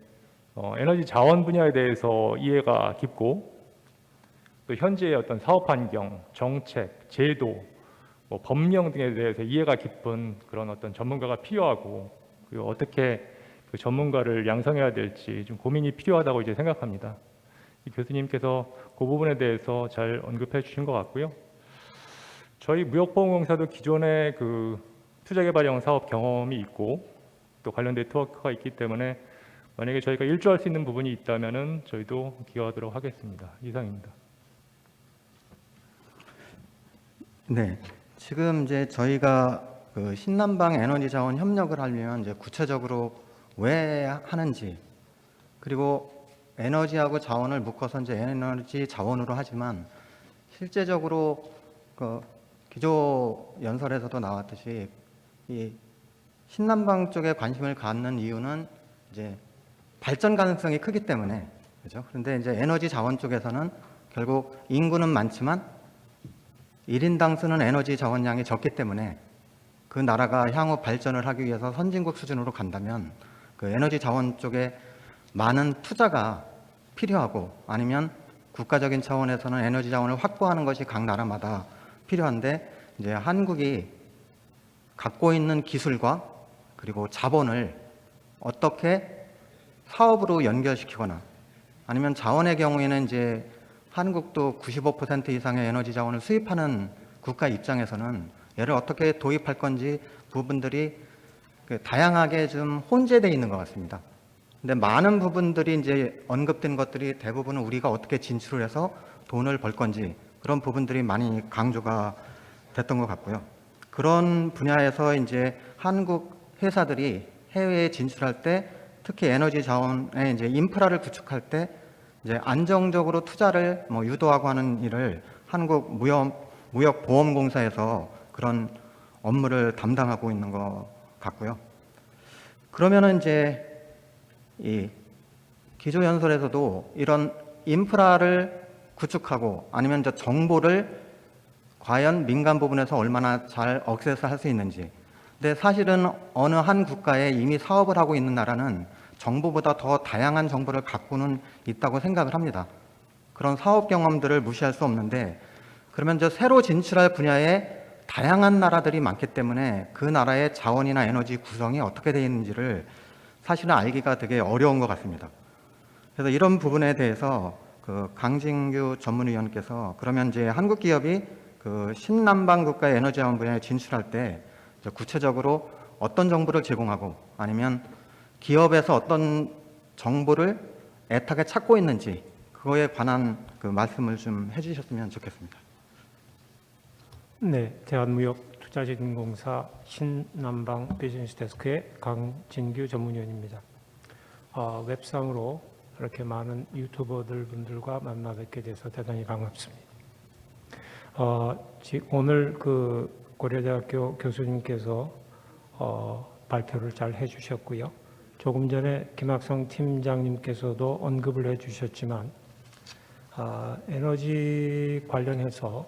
에너지 자원 분야에 대해서 이해가 깊고 또 현재의 어떤 사업 환경, 정책, 제도, 뭐 법령 등에 대해서 이해가 깊은 그런 어떤 전문가가 필요하고 그리고 어떻게 그 전문가를 양성해야 될지 좀 고민이 필요하다고 이제 생각합니다. 이 교수님께서 그 부분에 대해서 잘 언급해 주신 것 같고요. 저희 무역보험공사도 기존에 그 투자개발형 사업 경험이 있고 또 관련 네트워크가 있기 때문에 만약에 저희가 일조할 수 있는 부분이 있다면은 저희도 기여하도록 하겠습니다. 이상입니다. 네, 지금 이제 저희가 그 신남방 에너지 자원 협력을 하려면 이제 구체적으로 왜 하는지, 그리고 에너지하고 자원을 묶어서 이제 에너지 자원으로 하지만 실제적으로 그 기조 연설에서도 나왔듯이 이 신남방 쪽에 관심을 갖는 이유는 이제 발전 가능성이 크기 때문에, 그죠? 그런데 이제 에너지 자원 쪽에서는 결국 인구는 많지만 1인당 쓰는 에너지 자원량이 적기 때문에 그 나라가 향후 발전을 하기 위해서 선진국 수준으로 간다면 그 에너지 자원 쪽에 많은 투자가 필요하고, 아니면 국가적인 차원에서는 에너지 자원을 확보하는 것이 각 나라마다 필요한데, 이제 한국이 갖고 있는 기술과 그리고 자본을 어떻게 사업으로 연결시키거나, 아니면 자원의 경우에는 이제 한국도 95% 이상의 에너지 자원을 수입하는 국가 입장에서는 얘를 어떻게 도입할 건지 부분들이 다양하게 좀 혼재되어 있는 것 같습니다. 근데 많은 부분들이 이제 언급된 것들이 대부분은 우리가 어떻게 진출을 해서 돈을 벌 건지, 그런 부분들이 많이 강조가 됐던 것 같고요. 그런 분야에서 이제 한국 회사들이 해외에 진출할 때, 특히 에너지 자원의 이제 인프라를 구축할 때 이제 안정적으로 투자를 유도하고 하는 일을 한국 무역보험공사에서 그런 업무를 담당하고 있는 것 같고요. 그러면은 이제 이 기조연설에서도 이런 인프라를 구축하고, 아니면 이제 정보를 과연 민간 부분에서 얼마나 잘 억세스할 수 있는지. 근데 사실은 어느 한 국가에 이미 사업을 하고 있는 나라는 정보보다 더 다양한 정보를 갖고는 있다고 생각을 합니다. 그런 사업 경험들을 무시할 수 없는데, 그러면 이제 새로 진출할 분야에 다양한 나라들이 많기 때문에 그 나라의 자원이나 에너지 구성이 어떻게 되어 있는지를 사실은 알기가 되게 어려운 것 같습니다. 그래서 이런 부분에 대해서 그 강진규 전문위원께서, 그러면 이제 한국 기업이 그 신남방 국가의 에너지 자원 분야에 진출할 때 구체적으로 어떤 정보를 제공하고, 아니면 기업에서 어떤 정보를 애타게 찾고 있는지, 그거에 관한 그 말씀을 좀 해주셨으면 좋겠습니다. 네, 대한무역투자진흥공사 신남방 비즈니스데스크의 강진규 전문위원입니다. 웹상으로 이렇게 많은 유튜버들 분들과 만나 뵙게 돼서 대단히 반갑습니다. 오늘 그 고려대학교 교수님께서 발표를 잘 해주셨고요. 조금 전에 김학성 팀장님께서도 언급을 해주셨지만, 에너지 관련해서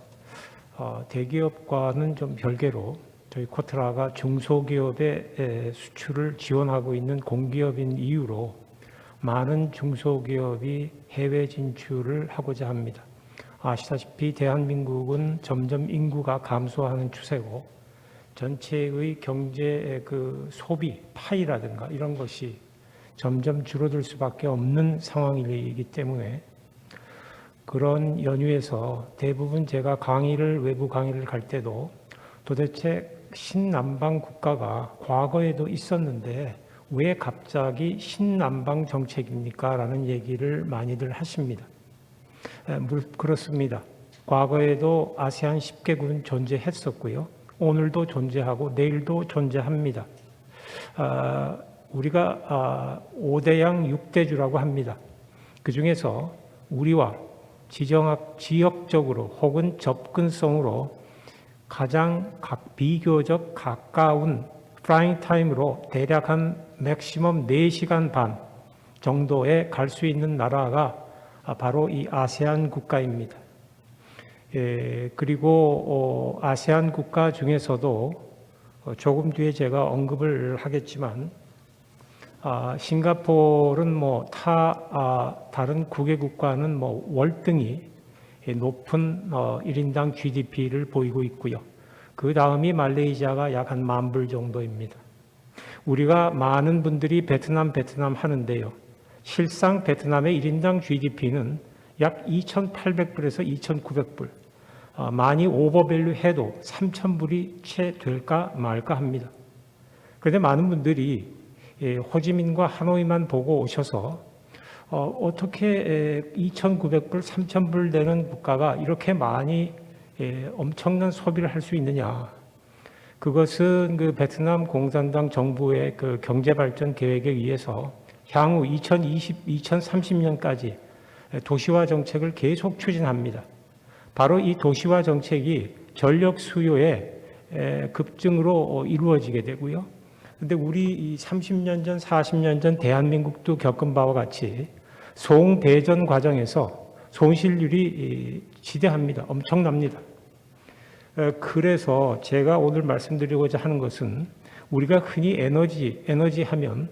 대기업과는 좀 별개로 저희 코트라가 중소기업의 수출을 지원하고 있는 공기업인 이유로 많은 중소기업이 해외 진출을 하고자 합니다. 아시다시피 대한민국은 점점 인구가 감소하는 추세고, 전체의 경제의 그 소비 파이라든가 이런 것이 점점 줄어들 수밖에 없는 상황이기 때문에, 그런 연유에서 대부분 제가 외부 강의를 갈 때도 도대체 신남방 국가가 과거에도 있었는데 왜 갑자기 신남방 정책입니까? 라는 얘기를 많이들 하십니다. 그렇습니다. 과거에도 아세안 10개국은 존재했었고요. 오늘도 존재하고 내일도 존재합니다. 우리가 5대양 6대주라고 합니다. 그 중에서 우리와 지역적으로 혹은 접근성으로 가장 비교적 가까운 플라잉 타임으로 대략 한 맥시멈 4시간 반 정도에 갈 수 있는 나라가 바로 이 아세안 국가입니다. 그리고 아세안 국가 중에서도 조금 뒤에 제가 언급을 하겠지만, 싱가포르는 다른 9개국과는 월등히 높은 1인당 GDP를 보이고 있고요. 그 다음이 말레이시아가 약 한 10,000불 정도입니다. 우리가 많은 분들이 베트남 하는데요. 실상 베트남의 1인당 GDP는 약 2,800불에서 2,900불. 많이 오버밸류 해도 3,000불이 채 될까 말까 합니다. 그런데 많은 분들이 호지민과 하노이만 보고 오셔서 어떻게 2,900불, 3,000불 되는 국가가 이렇게 많이 엄청난 소비를 할 수 있느냐. 그것은 그 베트남 공산당 정부의 그 경제발전 계획에 의해서 향후 2030년까지 도시화 정책을 계속 추진합니다. 바로 이 도시화 정책이 전력 수요의 급증으로 이루어지게 되고요. 그런데 우리 30년 전, 40년 전 대한민국도 겪은 바와 같이 송대전 과정에서 손실률이 지대합니다. 엄청납니다. 그래서 제가 오늘 말씀드리고자 하는 것은 우리가 흔히 에너지 하면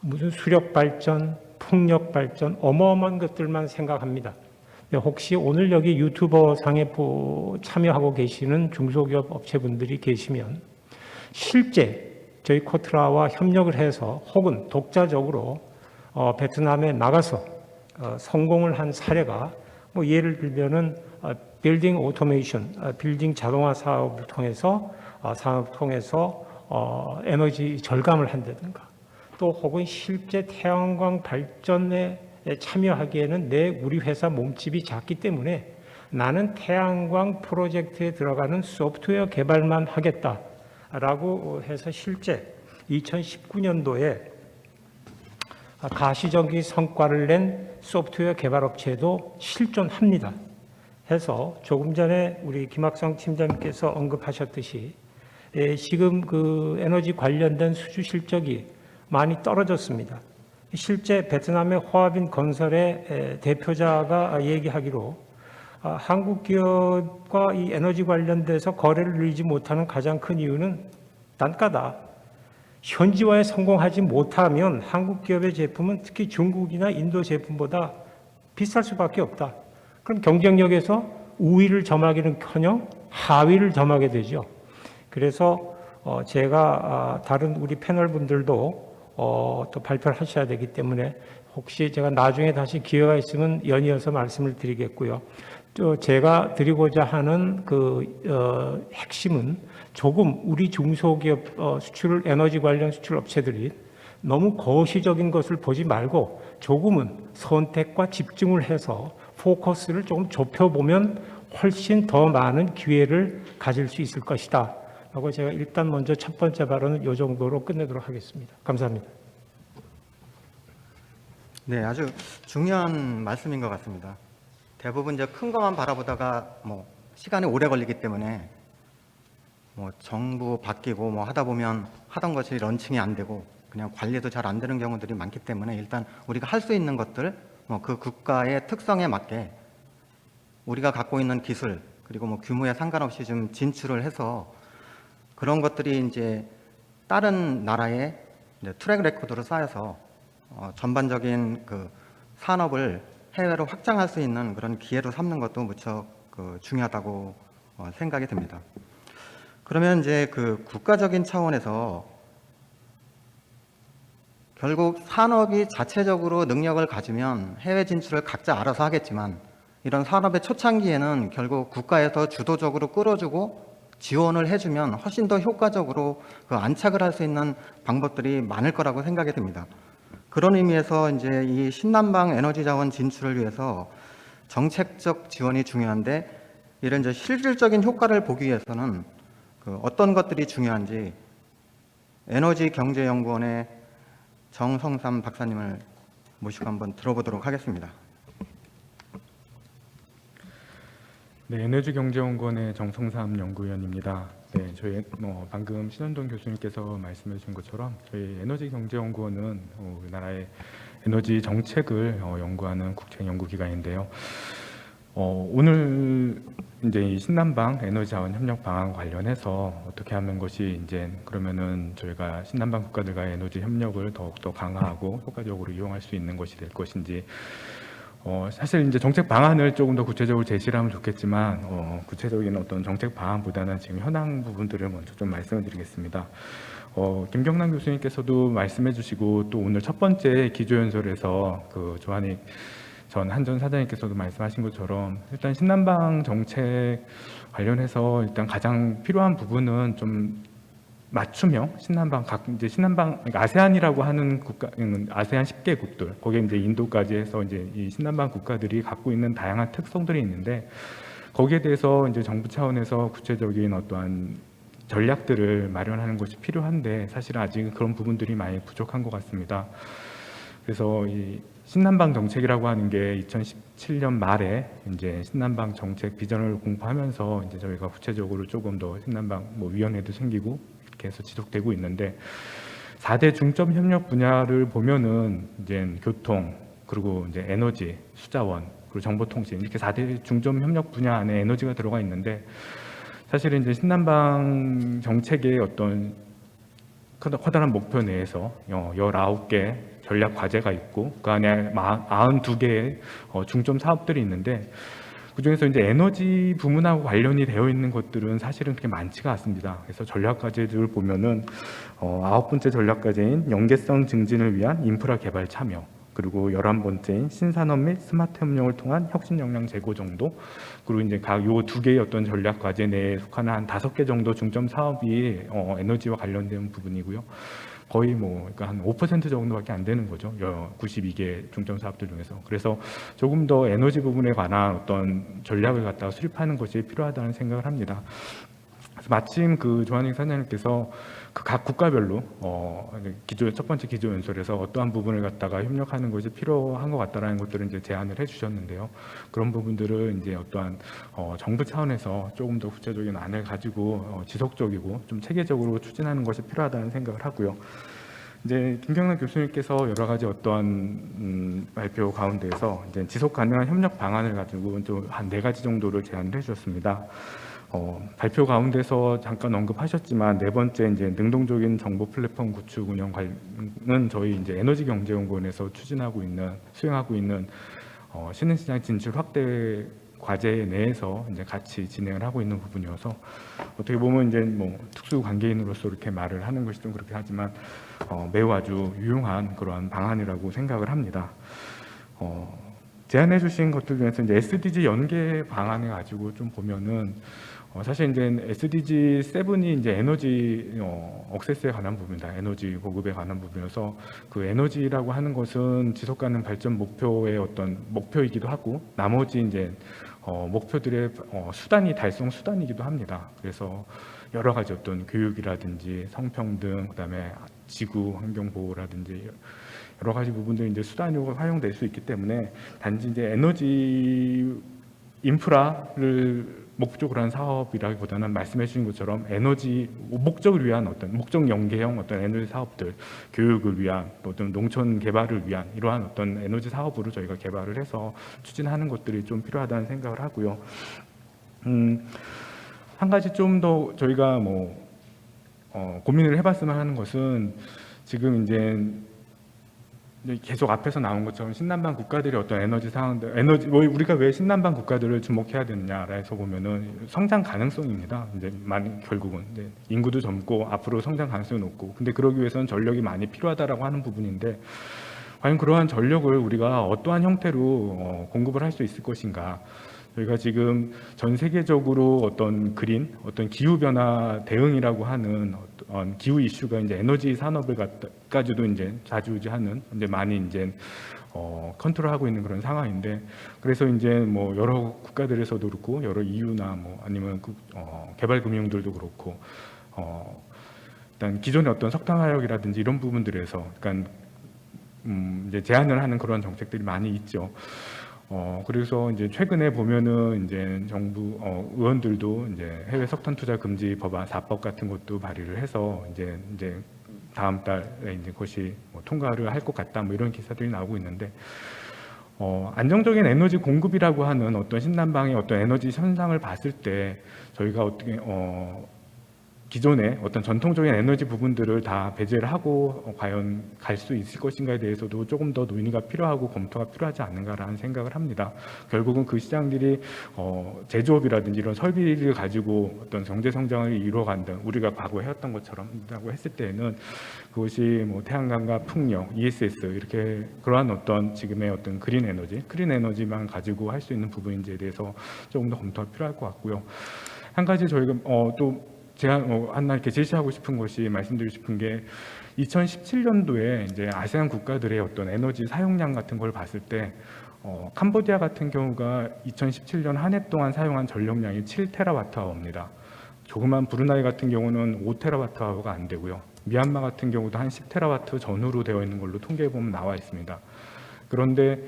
무슨 수력 발전, 풍력 발전, 어마어마한 것들만 생각합니다. 혹시 오늘 여기 유튜버 상에 참여하고 계시는 중소기업 업체분들이 계시면 실제 저희 코트라와 협력을 해서 혹은 독자적으로 베트남에 나가서 성공을 한 사례가 뭐 예를 들면은 빌딩 오토메이션, 빌딩 자동화 사업을 통해서 에너지 절감을 한다든가 또 혹은 실제 태양광 발전에 참여하기에는 우리 회사 몸집이 작기 때문에 나는 태양광 프로젝트에 들어가는 소프트웨어 개발만 하겠다라고 해서 실제 2019년도에 가시적인 성과를 낸 소프트웨어 개발 업체도 실존합니다. 해서 조금 전에 우리 김학성 팀장님께서 언급하셨듯이 지금 그 에너지 관련된 수주 실적이 많이 떨어졌습니다. 실제 베트남의 호아빈 건설의 대표자가 얘기하기로 한국 기업과 이 에너지 관련돼서 거래를 늘리지 못하는 가장 큰 이유는 단가다. 현지화에 성공하지 못하면 한국 기업의 제품은 특히 중국이나 인도 제품보다 비쌀 수밖에 없다. 그럼 경쟁력에서 우위를 점하기는커녕 하위를 점하게 되죠. 그래서 제가 다른 우리 패널 분들도 또 발표를 하셔야 되기 때문에 혹시 제가 나중에 다시 기회가 있으면 연이어서 말씀을 드리겠고요. 또 제가 드리고자 하는 그 핵심은 조금 우리 중소기업 에너지 관련 수출 업체들이 너무 거시적인 것을 보지 말고 조금은 선택과 집중을 해서 포커스를 조금 좁혀보면 훨씬 더 많은 기회를 가질 수 있을 것이다. 라고 제가 일단 먼저 첫 번째 발언은 이 정도로 끝내도록 하겠습니다. 감사합니다. 네, 아주 중요한 말씀인 것 같습니다. 대부분 이제 큰 것만 바라보다가 뭐 시간이 오래 걸리기 때문에 뭐 정부 바뀌고 뭐 하다 보면 하던 것이 런칭이 안 되고 그냥 관리도 잘 안 되는 경우들이 많기 때문에 일단 우리가 할 수 있는 것들 뭐 그 국가의 특성에 맞게 우리가 갖고 있는 기술 그리고 뭐 규모에 상관없이 좀 진출을 해서 그런 것들이 이제 다른 나라의 이제 트랙 레코드로 쌓여서 전반적인 그 산업을 해외로 확장할 수 있는 그런 기회로 삼는 것도 무척 중요하다고 생각이 듭니다. 그러면 이제 그 국가적인 차원에서 결국 산업이 자체적으로 능력을 가지면 해외 진출을 각자 알아서 하겠지만 이런 산업의 초창기에는 결국 국가에서 주도적으로 끌어주고 지원을 해주면 훨씬 더 효과적으로 그 안착을 할 수 있는 방법들이 많을 거라고 생각이 듭니다. 그런 의미에서 이제 이 신남방 에너지 자원 진출을 위해서 정책적 지원이 중요한데 이런 이제 실질적인 효과를 보기 위해서는 그 어떤 것들이 중요한지 에너지경제연구원의 정성삼 박사님을 모시고 한번 들어보도록 하겠습니다. 네, 에너지경제연구원의 정성삼 연구위원입니다. 네, 저희 방금 신현동 교수님께서 말씀해 주신 것처럼 저희 에너지경제연구원은 우리나라의 에너지 정책을 연구하는 국책 연구기관인데요. 오늘 이제 이 신남방 에너지 자원 협력 방안 관련해서 어떻게 하는 것이 이제 그러면은 저희가 신남방 국가들과의 에너지 협력을 더욱더 강화하고 효과적으로 이용할 수 있는 것이 될 것인지 사실 이제 정책 방안을 조금 더 구체적으로 제시를 하면 좋겠지만 구체적인 어떤 정책 방안보다는 지금 현황 부분들을 먼저 좀 말씀을 드리겠습니다. 김경남 교수님께서도 말씀해주시고 또 오늘 첫 번째 기조연설에서 그 조한익 전 한전 사장님께서도 말씀하신 것처럼 일단 신남방 정책 관련해서 일단 가장 필요한 부분은 좀 맞춤형 신남방 그러니까 아세안이라고 하는 국가, 아세안 10개국들 거기에 이제 인도까지 해서 이제 이 신남방 국가들이 갖고 있는 다양한 특성들이 있는데 거기에 대해서 이제 정부 차원에서 구체적인 어떠한 전략들을 마련하는 것이 필요한데 사실 아직 그런 부분들이 많이 부족한 것 같습니다. 그래서 이 신남방 정책이라고 하는 게 2017년 말에 이제 신남방 정책 비전을 공부하면서 이제 저희가 구체적으로 조금 더 신남방 위원회도 생기고 이렇게 해서 지속되고 있는데 4대 중점 협력 분야를 보면은 이제 교통 그리고 이제 에너지, 수자원 그리고 정보통신 이렇게 4대 중점 협력 분야 안에 에너지가 들어가 있는데 사실은 이제 신남방 정책의 어떤 커다란 목표 내에서 19개 전략 과제가 있고 그 안에 92개의 중점 사업들이 있는데 그중에서 이제 에너지 부문하고 관련이 되어 있는 것들은 사실은 그렇게 많지가 않습니다. 그래서 전략 과제들을 보면은 9번째 전략 과제인 연계성 증진을 위한 인프라 개발 참여 그리고 11번째인 신산업 및 스마트 협력을 통한 혁신 역량 제고 정도 그리고 이제 각 요 두 개의 어떤 전략 과제 내에 속하는 한 5개 정도 중점 사업이 에너지와 관련된 부분이고요. 거의 그러니까 한 5% 정도밖에 안 되는 거죠. 92개 중점 사업들 중에서. 그래서 조금 더 에너지 부분에 관한 어떤 전략을 갖다가 수립하는 것이 필요하다는 생각을 합니다. 그래서 마침 그 조한익 사장님께서 그 각 국가별로 첫 번째 기조 연설에서 어떠한 부분을 갖다가 협력하는 것이 필요한 것 같다라는 것들을 이제 제안을 해주셨는데요. 그런 부분들을 이제 어떠한 정부 차원에서 조금 더 구체적인 안을 가지고 지속적이고 좀 체계적으로 추진하는 것이 필요하다는 생각을 하고요. 이제 김경남 교수님께서 여러 가지 어떠한 발표 가운데에서 이제 지속 가능한 협력 방안을 가지고 좀 한 4가지 정도를 제안을 해주셨습니다. 발표 가운데서 잠깐 언급하셨지만 4번째 이제 능동적인 정보 플랫폼 구축 운영은 저희 이제 에너지경제연구원에서 수행하고 있는 신흥시장 진출 확대 과제 내에서 이제 같이 진행을 하고 있는 부분이어서 어떻게 보면 이제 특수 관계인으로서 이렇게 말을 하는 것이 좀 그렇긴 하지만 매우 아주 유용한 그러한 방안이라고 생각을 합니다. 제안해 주신 것들 중에서 이제 SDG 연계 방안을 가지고 좀 보면은 사실 이제 SDG 7이 이제 에너지 억세스에 관한 부분입니다. 에너지 보급에 관한 부분이어서 그 에너지라고 하는 것은 지속 가능 발전 목표의 어떤 목표이기도 하고 나머지 이제 목표들의 달성 수단이기도 합니다. 그래서 여러 가지 어떤 교육이라든지 성평등, 그다음에 지구 환경 보호라든지 여러 가지 부분들이 이제 수단으로 활용될 수 있기 때문에 단지 이제 에너지 인프라를 목적으로 한 사업이라기보다는 말씀해 주신 것처럼 에너지 목적을 위한 어떤 목적 연계형 어떤 에너지 사업들, 교육을 위한 어떤 농촌 개발을 위한 이러한 어떤 에너지 사업으로 저희가 개발을 해서 추진하는 것들이 좀 필요하다는 생각을 하고요. 한 가지 좀 더 저희가 고민을 해봤으면 하는 것은 지금 이제 계속 앞에서 나온 것처럼 신남방 국가들의 어떤 에너지 상황들, 우리가 왜 신남방 국가들을 주목해야 되느냐라서 보면은 성장 가능성입니다. 이제 결국은 인구도 젊고 앞으로 성장 가능성이 높고, 근데 그러기 위해서는 전력이 많이 필요하다라고 하는 부분인데, 과연 그러한 전력을 우리가 어떠한 형태로 공급을 할 수 있을 것인가? 저희가 지금 전 세계적으로 어떤 기후 변화 대응이라고 하는 기후 이슈가 이제 에너지 산업을까지도 이제 좌지우지하는 이제 많이 이제 컨트롤하고 있는 그런 상황인데, 그래서 이제 여러 국가들에서도 그렇고 여러 EU나 아니면 개발금융들도 그렇고 일단 기존의 어떤 석탄 화력이라든지 이런 부분들에서 그러니까 이제 제한을 하는 그런 정책들이 많이 있죠. 그래서 이제 최근에 보면은 이제 정부 의원들도 이제 해외 석탄 투자 금지 법안 4법 같은 것도 발의를 해서 이제 다음 달에 이제 그것이 통과를 할 것 같다 이런 기사들이 나오고 있는데, 안정적인 에너지 공급이라고 하는 어떤 신남방의 어떤 에너지 현상을 봤을 때 저희가 어떻게 기존의 어떤 전통적인 에너지 부분들을 다 배제를 하고 과연 갈 수 있을 것인가에 대해서도 조금 더 논의가 필요하고 검토가 필요하지 않는가라는 생각을 합니다. 결국은 그 시장들이 제조업이라든지 이런 설비를 가지고 어떤 경제 성장을 이루어간다, 우리가 과거에 해왔던 것처럼라고 했을 때에는 그것이 뭐 태양광과 풍력, ESS 이렇게 그러한 어떤 지금의 어떤 그린 에너지만 가지고 할 수 있는 부분인지에 대해서 조금 더 검토가 필요할 것 같고요. 한 가지 저희가 또 제가 하나 이렇게 제시하고 싶은 것이, 말씀드리고 싶은 게 2017년도에 이제 아세안 국가들의 어떤 에너지 사용량 같은 걸 봤을 때 캄보디아 같은 경우가 2017년 한 해 동안 사용한 전력량이 7테라와트아워입니다. 조그만 브루나이 같은 경우는 5테라와트아워가 안 되고요. 미얀마 같은 경우도 한 10테라와트 전후로 되어 있는 걸로 통계해 보면 나와 있습니다. 그런데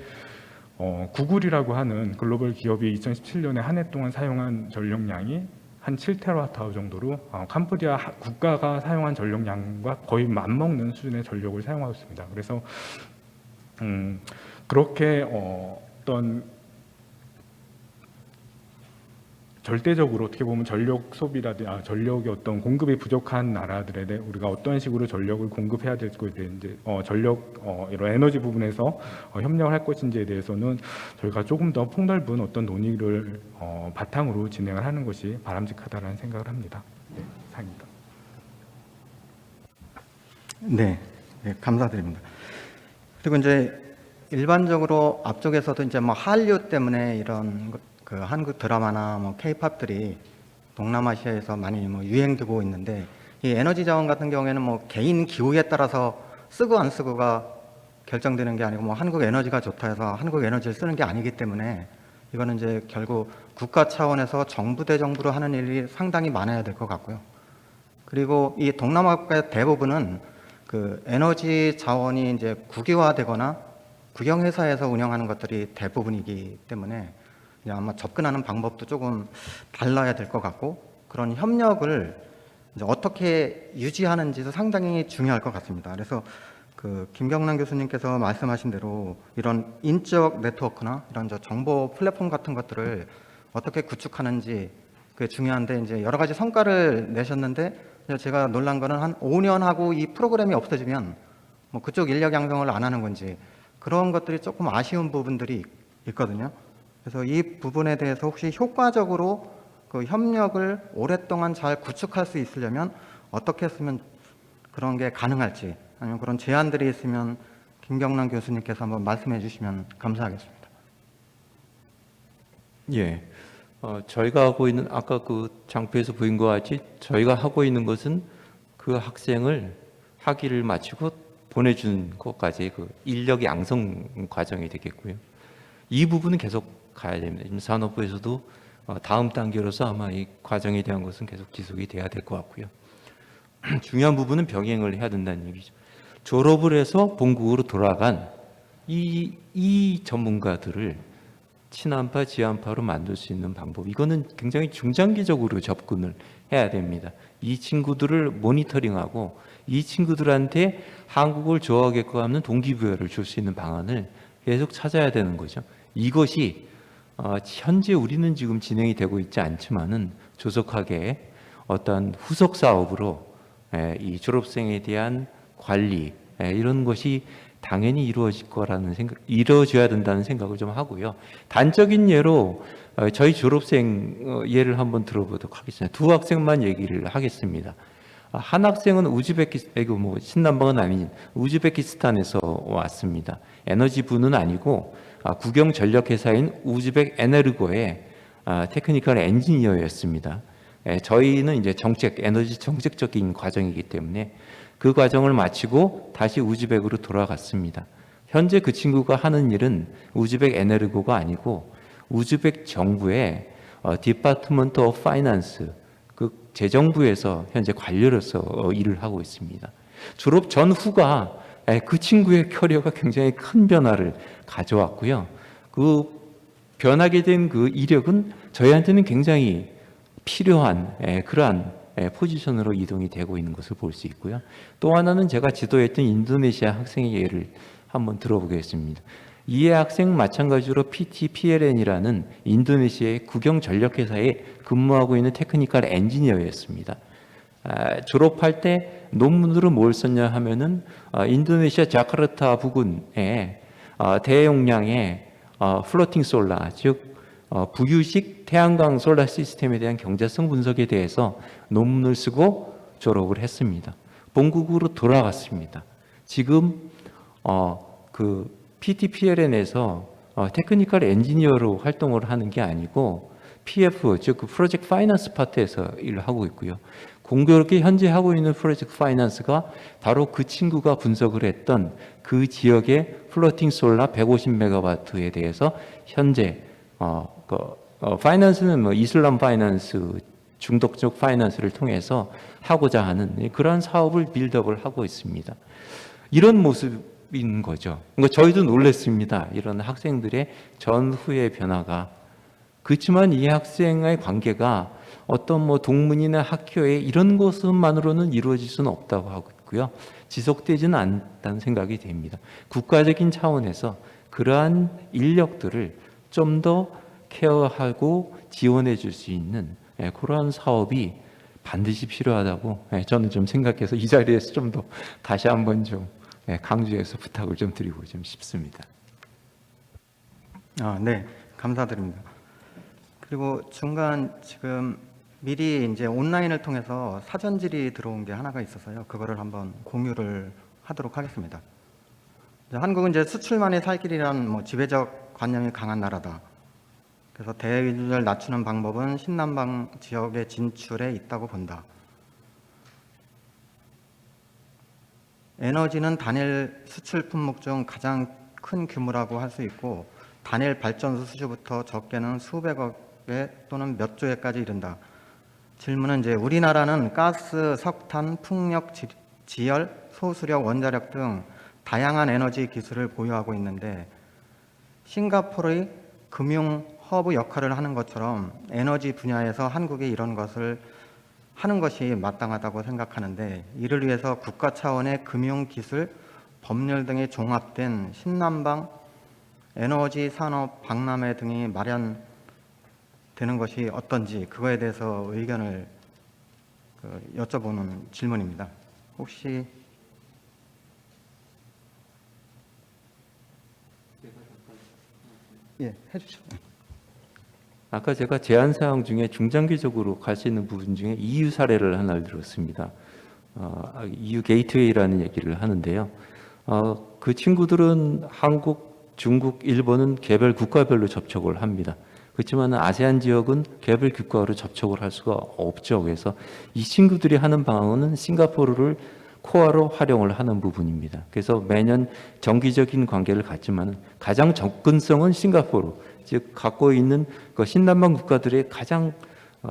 구글이라고 하는 글로벌 기업이 2017년에 한 해 동안 사용한 전력량이 한 7테라와트아워 정도로 캄보디아 국가가 사용한 전력량과 거의 맞먹는 수준의 전력을 사용하고 있습니다. 그래서 그렇게 어떤 절대적으로 어떻게 보면 전력 소비라든지 전력의 어떤 공급이 부족한 나라들에 대해 우리가 어떤 식으로 전력을 공급해야 될 것에 이제 이런 에너지 부분에서 협력을 할 것인지에 대해서는 저희가 조금 더 폭넓은 어떤 논의를 바탕으로 진행을 하는 것이 바람직하다라는 생각을 합니다. 네, 이상입니다. 네, 감사드립니다. 그리고 이제 일반적으로 앞쪽에서도 이제 뭐 한류 때문에 이런 그 한국 드라마나 뭐 K-팝들이 동남아시아에서 많이 뭐 유행되고 있는데, 이 에너지 자원 같은 경우에는 뭐 개인 기호에 따라서 쓰고 안 쓰고가 결정되는 게 아니고, 뭐 한국 에너지가 좋다 해서 한국 에너지를 쓰는 게 아니기 때문에 이거는 이제 결국 국가 차원에서 정부 대 정부로 하는 일이 상당히 많아야 될 것 같고요. 그리고 이 동남아 국가의 대부분은 그 에너지 자원이 이제 국유화되거나 국영회사에서 운영하는 것들이 대부분이기 때문에 아마 접근하는 방법도 조금 달라야 될 것 같고, 그런 협력을 이제 어떻게 유지하는지도 상당히 중요할 것 같습니다. 그래서 그 김경란 교수님께서 말씀하신 대로 이런 인적 네트워크나 이런 정보 플랫폼 같은 것들을 어떻게 구축하는지 그게 중요한데, 이제 여러 가지 성과를 내셨는데 제가 놀란 거는 한 5년 하고 이 프로그램이 없어지면 뭐 그쪽 인력 양성을 안 하는 건지, 그런 것들이 조금 아쉬운 부분들이 있거든요. 그래서 이 부분에 대해서 혹시 효과적으로 그 협력을 오랫동안 잘 구축할 수 있으려면 어떻게 했으면 그런 게 가능할지, 아니면 그런 제안들이 있으면 김경란 교수님께서 한번 말씀해 주시면 감사하겠습니다. 예, 저희가 하고 있는, 아까 그 장표에서 보인 것 같이 저희가 하고 있는 것은 그 학생을 학위를 마치고 보내주는 것까지 그 인력 양성 과정이 되겠고요. 이 부분은 계속 가야 됩니다. 지금 산업부에서도 다음 단계로서 아마 이 과정에 대한 것은 계속 지속이 돼야 될 것 같고요. 중요한 부분은 병행을 해야 된다는 얘기죠. 졸업을 해서 본국으로 돌아간 이 전문가들을 친한파, 지한파로 만들 수 있는 방법, 이거는 굉장히 중장기적으로 접근을 해야 됩니다. 이 친구들을 모니터링하고 이 친구들한테 한국을 좋아하게끔 하는 동기부여를 줄 수 있는 방안을 계속 찾아야 되는 거죠. 이것이 현재 우리는 지금 진행이 되고 있지 않지만은 조속하게 어떤 후속 사업으로 이 졸업생에 대한 관리 이런 것이 당연히 이루어질 거라는 생각, 이루어져야 된다는 생각을 좀 하고요. 단적인 예로 저희 졸업생 예를 한번 들어보도록 하겠습니다. 두 학생만 얘기를 하겠습니다. 한 학생은 뭐 신남방은 아닌 우즈베키스탄에서 왔습니다. 에너지부는 아니고 국영 전력회사인 우즈벡 에네르고의 테크니컬 엔지니어였습니다. 저희는 이제 에너지 정책적인 과정이기 때문에 그 과정을 마치고 다시 우즈벡으로 돌아갔습니다. 현재 그 친구가 하는 일은 우즈벡 에네르고가 아니고 우즈벡 정부의 디파트먼트 오브 파이낸스, 그 재정부에서 현재 관료로서 일을 하고 있습니다. 졸업 전후가 그 친구의 커리어가 굉장히 큰 변화를 가져왔고요. 그 변하게 된 그 이력은 저희한테는 굉장히 필요한 그러한 포지션으로 이동이 되고 있는 것을 볼 수 있고요. 또 하나는 제가 지도했던 인도네시아 학생의 예를 한번 들어보겠습니다. 이해 학생 마찬가지로 PTPLN이라는 인도네시아의 국영 전력회사에 근무하고 있는 테크니컬 엔지니어였습니다. 졸업할 때 논문으로 뭘 썼냐 하면은 인도네시아 자카르타 부근에 대용량의 플로팅 솔라, 즉 부유식 태양광 솔라 시스템에 대한 경제성 분석에 대해서 논문을 쓰고 졸업을 했습니다. 본국으로 돌아갔습니다. 지금 그 PTPLN에서 테크니컬 엔지니어로 활동을 하는 게 아니고 PF, 즉 그 프로젝트 파이낸스 파트에서 일을 하고 있고요. 공교롭게 현재 하고 있는 프로젝트 파이낸스가 바로 그 친구가 분석을 했던 그 지역의 플로팅 솔라 150메가와트에 대해서 현재 파이낸스는 뭐 이슬람 파이낸스, 중독적 파이낸스를 통해서 하고자 하는 그러한 사업을 빌드업을 하고 있습니다. 이런 모습인 거죠. 그러니까 저희도 놀랐습니다. 이런 학생들의 전후의 변화가. 그렇지만 이 학생의 관계가 어떤 뭐 동문이나 학교에 이런 것만으로는 이루어질 수는 없다고 하고 있고요. 지속되지는 않다는 생각이 됩니다. 국가적인 차원에서 그러한 인력들을 좀 더 케어하고 지원해 줄 수 있는 그러한 사업이 반드시 필요하다고 저는 좀 생각해서 이 자리에서 좀 더 다시 한번 좀 강조해서 부탁을 좀 드리고 좀 싶습니다. 네, 감사드립니다. 그리고 중간 지금 미리 이제 온라인을 통해서 사전 질의 들어온 게 하나가 있어서요. 그거를 한번 공유를 하도록 하겠습니다. 한국은 이제 수출만이 살 길이란 뭐 지배적 관념이 강한 나라다. 그래서 대외유전을 낮추는 방법은 신남방 지역의 진출에 있다고 본다. 에너지는 단일 수출 품목 중 가장 큰 규모라고 할 수 있고 단일 발전소 수주부터 적게는 수백억에 또는 몇 조에까지 이른다. 질문은 이제 우리나라는 가스, 석탄, 풍력, 지열, 소수력, 원자력 등 다양한 에너지 기술을 보유하고 있는데 싱가포르의 금융 허브 역할을 하는 것처럼 에너지 분야에서 한국이 이런 것을 하는 것이 마땅하다고 생각하는데 이를 위해서 국가 차원의 금융, 기술, 법률 등이 종합된 신남방 에너지 산업 박람회 등이 마련되는 것이 어떤지 그거에 대해서 의견을 여쭤보는 질문입니다. 혹시 해주시죠. 아까 제가 제안 사항 중에 중장기적으로 갈 수 있는 부분 중에 EU 사례를 하나를 들었습니다. EU 게이트웨이라는 얘기를 하는데요. 그 친구들은 한국, 중국, 일본은 개별 국가별로 접촉을 합니다. 그렇지만 아세안 지역은 개별 국가로 접촉을 할 수가 없죠. 그래서 이 친구들이 하는 방안은 싱가포르를 코어로 활용을 하는 부분입니다. 그래서 매년 정기적인 관계를 갖지만 가장 접근성은 싱가포르, 즉 갖고 있는 그 신남방 국가들의 가장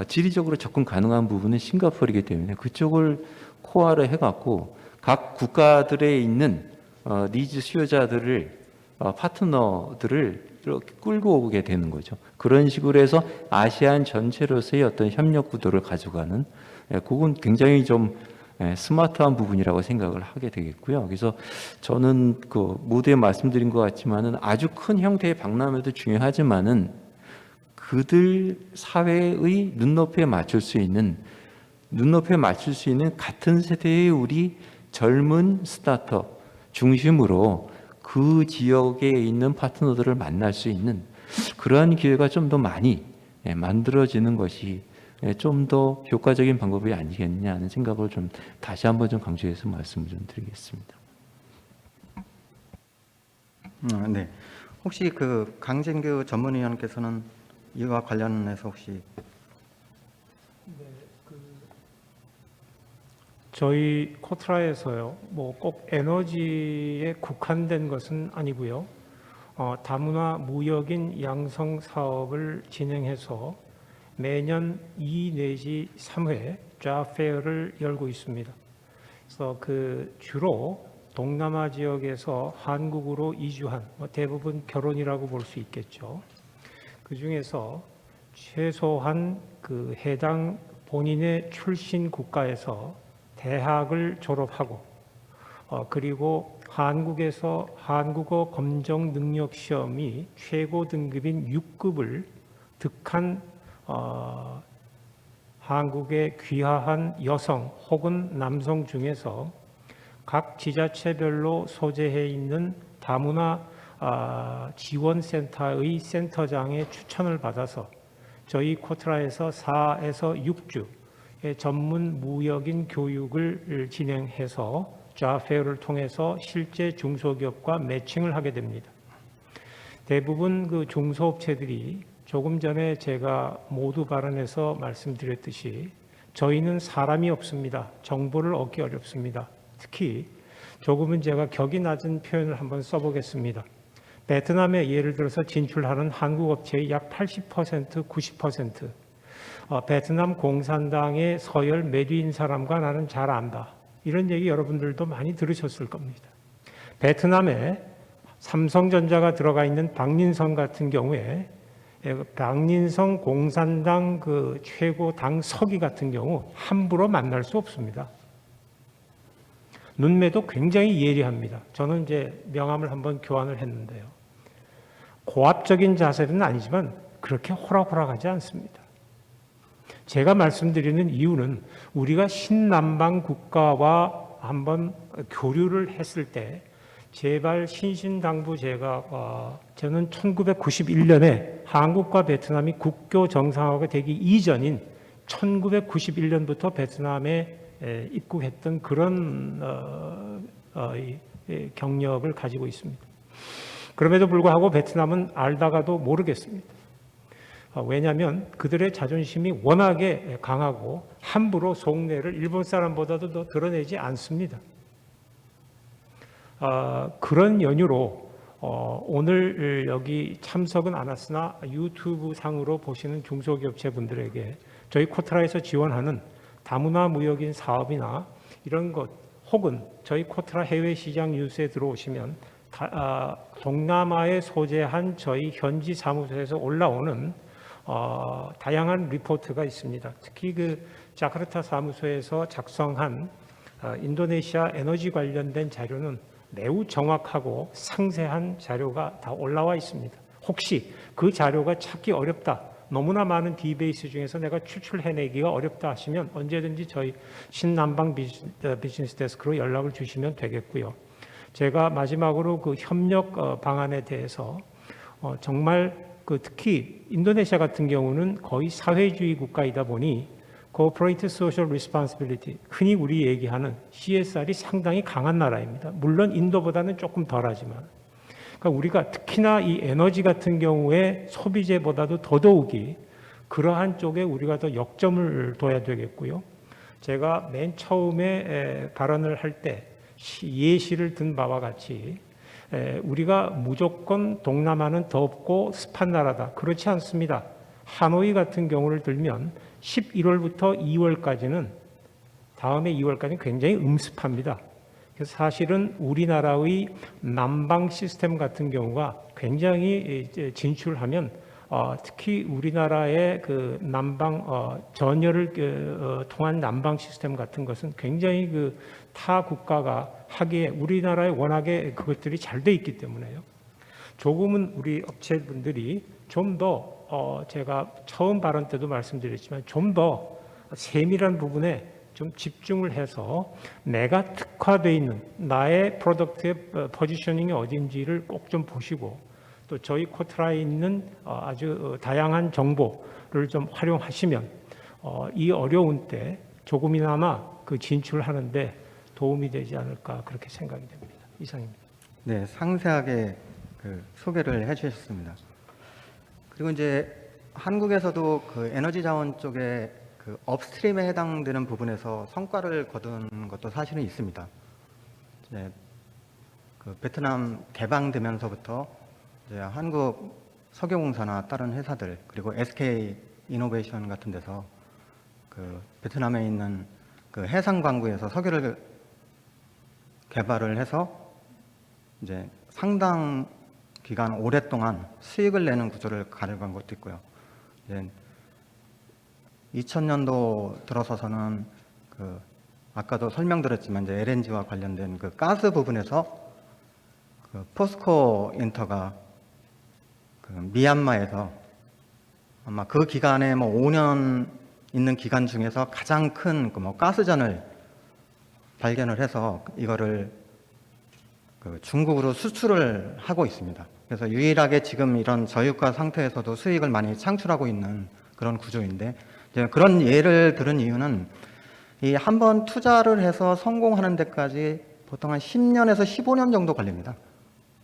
지리적으로 접근 가능한 부분은 싱가포르이기 때문에 그쪽을 코어로 해갖고 각 국가들에 있는 니즈 수요자들을 파트너들을 이렇게 끌고 오게 되는 거죠. 그런 식으로 해서 아시안 전체로서의 어떤 협력 구도를 가져가는 그건 굉장히 좀 스마트한 부분이라고 생각을 하게 되겠고요. 그래서 저는 그 모두에 말씀드린 것 같지만은 아주 큰 형태의 박람회도 중요하지만은 그들 사회의 눈높이에 맞출 수 있는 같은 세대의 우리 젊은 스타트업 중심으로 그 지역에 있는 파트너들을 만날 수 있는 그러한 기회가 좀 더 많이 만들어지는 것이 좀 더 효과적인 방법이 아니겠느냐 하는 생각을 좀 다시 한번 좀 강조해서 말씀을 좀 드리겠습니다. 네. 혹시 그 강진규 전문위원께서는 이와 관련해서 혹시 저희 코트라에서요, 뭐 꼭 에너지에 국한된 것은 아니고요. 다문화 무역인 양성 사업을 진행해서 매년 2 내지 3회 잡페어를 열고 있습니다. 그래서 주로 동남아 지역에서 한국으로 이주한 대부분 결혼이라고 볼 수 있겠죠. 그 중에서 최소한 그 해당 본인의 출신 국가에서 대학을 졸업하고 그리고 한국에서 한국어 검정 능력 시험이 최고 등급인 6급을 득한 한국에 귀화한 여성 혹은 남성 중에서 각 지자체별로 소재해 있는 다문화 지원센터의 센터장의 추천을 받아서 저희 코트라에서 4에서 6주의 전문 무역인 교육을 진행해서 좌페어를 통해서 실제 중소기업과 매칭을 하게 됩니다. 대부분 그 중소업체들이 조금 전에 제가 모두 발언에서 말씀드렸듯이 저희는 사람이 없습니다. 정보를 얻기 어렵습니다. 특히 조금은 제가 격이 낮은 표현을 한번 써보겠습니다. 베트남에 예를 들어서 진출하는 한국 업체의 약 80%, 90% 베트남 공산당의 서열 몇 위인 사람과 나는 잘 안다. 이런 얘기 여러분들도 많이 들으셨을 겁니다. 베트남에 삼성전자가 들어가 있는 박린성 같은 경우에 박린성 공산당 그 최고 당 서기 같은 경우 함부로 만날 수 없습니다. 눈매도 굉장히 예리합니다. 저는 이제 명함을 한번 교환을 했는데요. 고압적인 자세는 아니지만 그렇게 호락호락하지 않습니다. 제가 말씀드리는 이유는 우리가 신남방 국가와 한번 교류를 했을 때 제발 신신당부 저는 1991년에 한국과 베트남이 국교 정상화가 되기 이전인 1991년부터 베트남에 입국했던 그런 경력을 가지고 있습니다. 그럼에도 불구하고 베트남은 알다가도 모르겠습니다. 왜냐하면 그들의 자존심이 워낙에 강하고 함부로 속내를 일본 사람보다도 더 드러내지 않습니다. 그런 연유로 오늘 여기 참석은 안 왔으나 유튜브 상으로 보시는 중소기업체분들에게 저희 코트라에서 지원하는 다문화 무역인 사업이나 이런 것 혹은 저희 코트라 해외 시장 뉴스에 들어오시면 동남아에 소재한 저희 현지 사무소에서 올라오는 다양한 리포트가 있습니다. 특히 그 자카르타 사무소에서 작성한 인도네시아 에너지 관련된 자료는 매우 정확하고 상세한 자료가 다 올라와 있습니다. 혹시 그 자료가 찾기 어렵다, 너무나 많은 디베이스 중에서 내가 추출해내기가 어렵다 하시면 언제든지 저희 신남방 비즈니스 데스크로 연락을 주시면 되겠고요. 제가 마지막으로 그 협력 방안에 대해서 정말 특히 인도네시아 같은 경우는 거의 사회주의 국가이다 보니 Corporate Social Responsibility, 흔히 우리 얘기하는 CSR이 상당히 강한 나라입니다. 물론 인도보다는 조금 덜하지만. 그러니까 우리가 특히나 이 에너지 같은 경우에 소비재보다도 더더욱이 그러한 쪽에 우리가 더 역점을 둬야 되겠고요. 제가 맨 처음에 발언을 할 때 예시를 든 바와 같이 우리가 무조건 동남아는 덥고 습한 나라다. 그렇지 않습니다. 하노이 같은 경우를 들면 11월부터 2월까지는 다음에 2월까지는 굉장히 음습합니다. 그래서 사실은 우리나라의 남방 시스템 같은 경우가 굉장히 진출하면 특히 우리나라의 그 남방 전열을 통한 남방 시스템 같은 것은 굉장히 그 타 국가가 하기에 우리나라에 워낙에 그것들이 잘 돼 있기 때문에요. 조금은 우리 업체분들이 좀 더 제가 처음 발언 때도 말씀드렸지만 좀 더 세밀한 부분에 좀 집중을 해서 내가 특화되어 있는 나의 프로덕트의 포지셔닝이 어딘지를 꼭 좀 보시고 또 저희 코트라에 있는 아주 다양한 정보를 좀 활용하시면 이 어려운 때 조금이나마 그 진출하는데 도움이 되지 않을까 그렇게 생각이 됩니다. 이상입니다. 네, 상세하게 그 소개를 해주셨습니다. 그리고 이제 한국에서도 그 에너지 자원 쪽에 그 업스트림에 해당되는 부분에서 성과를 거둔 것도 사실은 있습니다. 이제 그 베트남 개방되면서부터 이제 한국 석유공사나 다른 회사들 그리고 SK 이노베이션 같은 데서 그 베트남에 있는 그 해상 광구에서 석유를 개발을 해서 이제 상당 기간 오랫동안 수익을 내는 구조를 가져간 것도 있고요. 이제 2000년도 들어서서는 그 아까도 설명드렸지만 이제 LNG와 관련된 그 가스 부분에서 그 포스코 인터가 그 미얀마에서 아마 그 기간에 뭐 5년 있는 기간 중에서 가장 큰 그 뭐 가스전을 발견을 해서 이거를 그 중국으로 수출을 하고 있습니다. 그래서 유일하게 지금 이런 저유가 상태에서도 수익을 많이 창출하고 있는 그런 구조인데, 이제 그런 예를 들은 이유는 이 한번 투자를 해서 성공하는 데까지 보통 한 10년에서 15년 정도 걸립니다.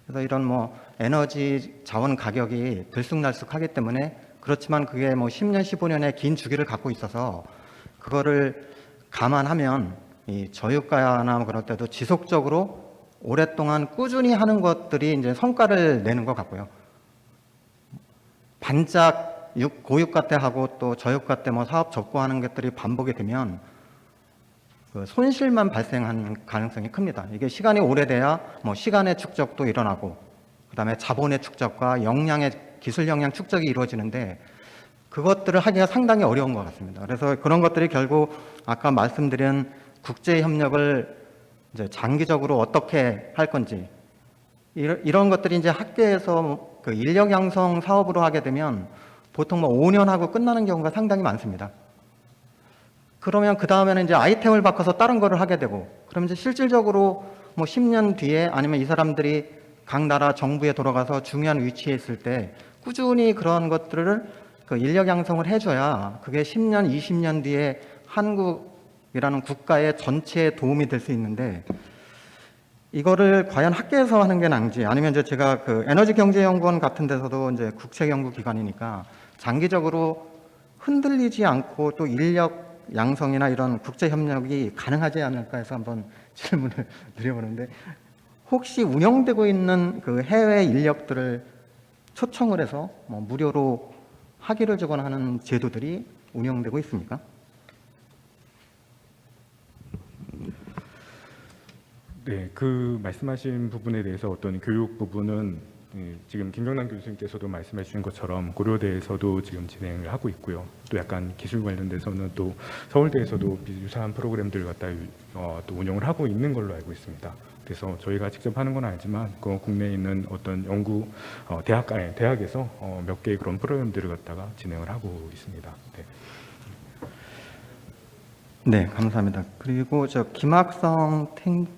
그래서 이런 뭐 에너지 자원 가격이 들쑥날쑥하기 때문에, 그렇지만 그게 뭐 10년, 15년의 긴 주기를 갖고 있어서 그거를 감안하면 이 저유가나 뭐 그럴 때도 지속적으로 오랫동안 꾸준히 하는 것들이 이제 성과를 내는 것 같고요. 반짝 고유가 때 하고 또 저유가 때 뭐 사업 접고하는 것들이 반복이 되면 그 손실만 발생하는 가능성이 큽니다. 이게 시간이 오래돼야 뭐 시간의 축적도 일어나고, 그다음에 자본의 축적과 기술 역량 축적이 이루어지는데, 그것들을 하기가 상당히 어려운 것 같습니다. 그래서 그런 것들이 결국 아까 말씀드린 국제 협력을 이제 장기적으로 어떻게 할 건지, 이런 것들이 이제 학계에서 그 인력 양성 사업으로 하게 되면 보통 뭐 5년 하고 끝나는 경우가 상당히 많습니다. 그러면 그 다음에는 이제 아이템을 바꿔서 다른 거를 하게 되고, 그러면 이제 실질적으로 뭐 10년 뒤에 아니면 이 사람들이 각 나라 정부에 돌아가서 중요한 위치에 있을 때 꾸준히 그런 것들을 그 인력 양성을 해줘야 그게 10년, 20년 뒤에 한국이라는 국가의 전체에 도움이 될 수 있는데, 이거를 과연 학계에서 하는 게 나은지, 아니면 이제 제가 그 에너지경제연구원 같은 데서도 이제 국책연구기관이니까 장기적으로 흔들리지 않고 또 인력 양성이나 이런 국제 협력이 가능하지 않을까 해서 한번 질문을 드려보는데, 혹시 운영되고 있는 그 해외 인력들을 초청을 해서 뭐 무료로 학위를 주거나 하는 제도들이 운영되고 있습니까? 네, 그 말씀하신 부분에 대해서 어떤 교육 부분은 지금 김정남 교수님께서도 말씀해 주신 것처럼 고려대에서도 지금 진행을 하고 있고요. 또 약간 기술 관련돼서는 또 서울대에서도 유사한 프로그램들 갖다 또 운영을 하고 있는 걸로 알고 있습니다. 그래서 저희가 직접 하는 건 아니지만 그 국내에 있는 어떤 연구 대학에서 몇 개의 그런 프로그램들을 갖다가 진행을 하고 있습니다. 네. 네, 감사합니다. 그리고 저 김학성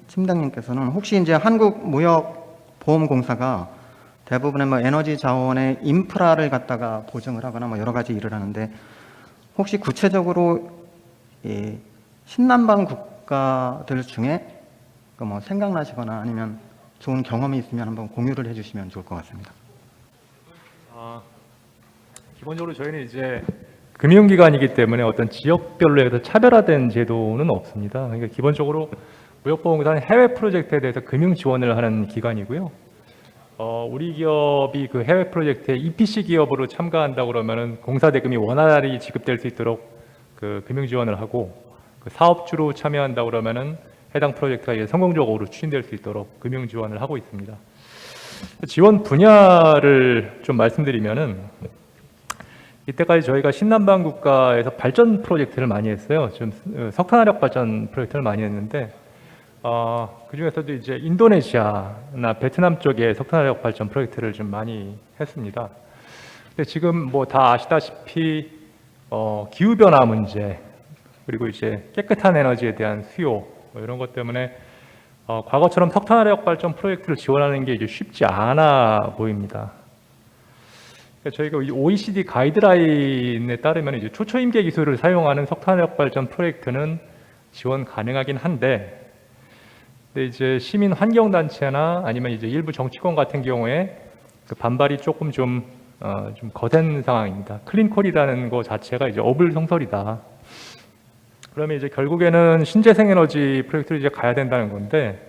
팀장님께서는 혹시 이제 한국무역보험공사가 대부분의 뭐 에너지 자원의 인프라를 갖다가 보증을 하거나 뭐 여러 가지 일을 하는데, 혹시 구체적으로 이 신남방 국가들 중에 그 뭐 생각나시거나 아니면 좋은 경험이 있으면 한번 공유를 해주시면 좋을 것 같습니다. 기본적으로 저희는 이제 금융기관이기 때문에 어떤 지역별로 해서 차별화된 제도는 없습니다. 그러니까 기본적으로 무역보험공사는 해외 프로젝트에 대해서 금융 지원을 하는 기관이고요. 우리 기업이 그 해외 프로젝트에 EPC 기업으로 참가한다 그러면은 공사 대금이 원활히 지급될 수 있도록 그 금융 지원을 하고, 그 사업주로 참여한다 그러면은 해당 프로젝트가 이제 성공적으로 추진될 수 있도록 금융 지원을 하고 있습니다. 지원 분야를 좀 말씀드리면은, 이때까지 저희가 신남방 국가에서 발전 프로젝트를 많이 했어요. 좀 석탄화력 발전 프로젝트를 많이 했는데, 그 중에서도 이제 인도네시아나 베트남 쪽에 석탄화력 발전 프로젝트를 좀 많이 했습니다. 근데 지금 뭐 다 아시다시피 기후 변화 문제, 그리고 이제 깨끗한 에너지에 대한 수요, 뭐 이런 것 때문에 과거처럼 석탄화력 발전 프로젝트를 지원하는 게 이제 쉽지 않아 보입니다. 저희가 OECD 가이드라인에 따르면 이제 초초임계 기술을 사용하는 석탄화력 발전 프로젝트는 지원 가능하긴 한데, 근데 이제 시민 환경 단체나 아니면 이제 일부 정치권 같은 경우에 그 반발이 조금 좀 거센 상황입니다. 클린콜이라는 거 자체가 이제 어불성설이다. 그러면 이제 결국에는 신재생에너지 프로젝트를 이제 가야 된다는 건데,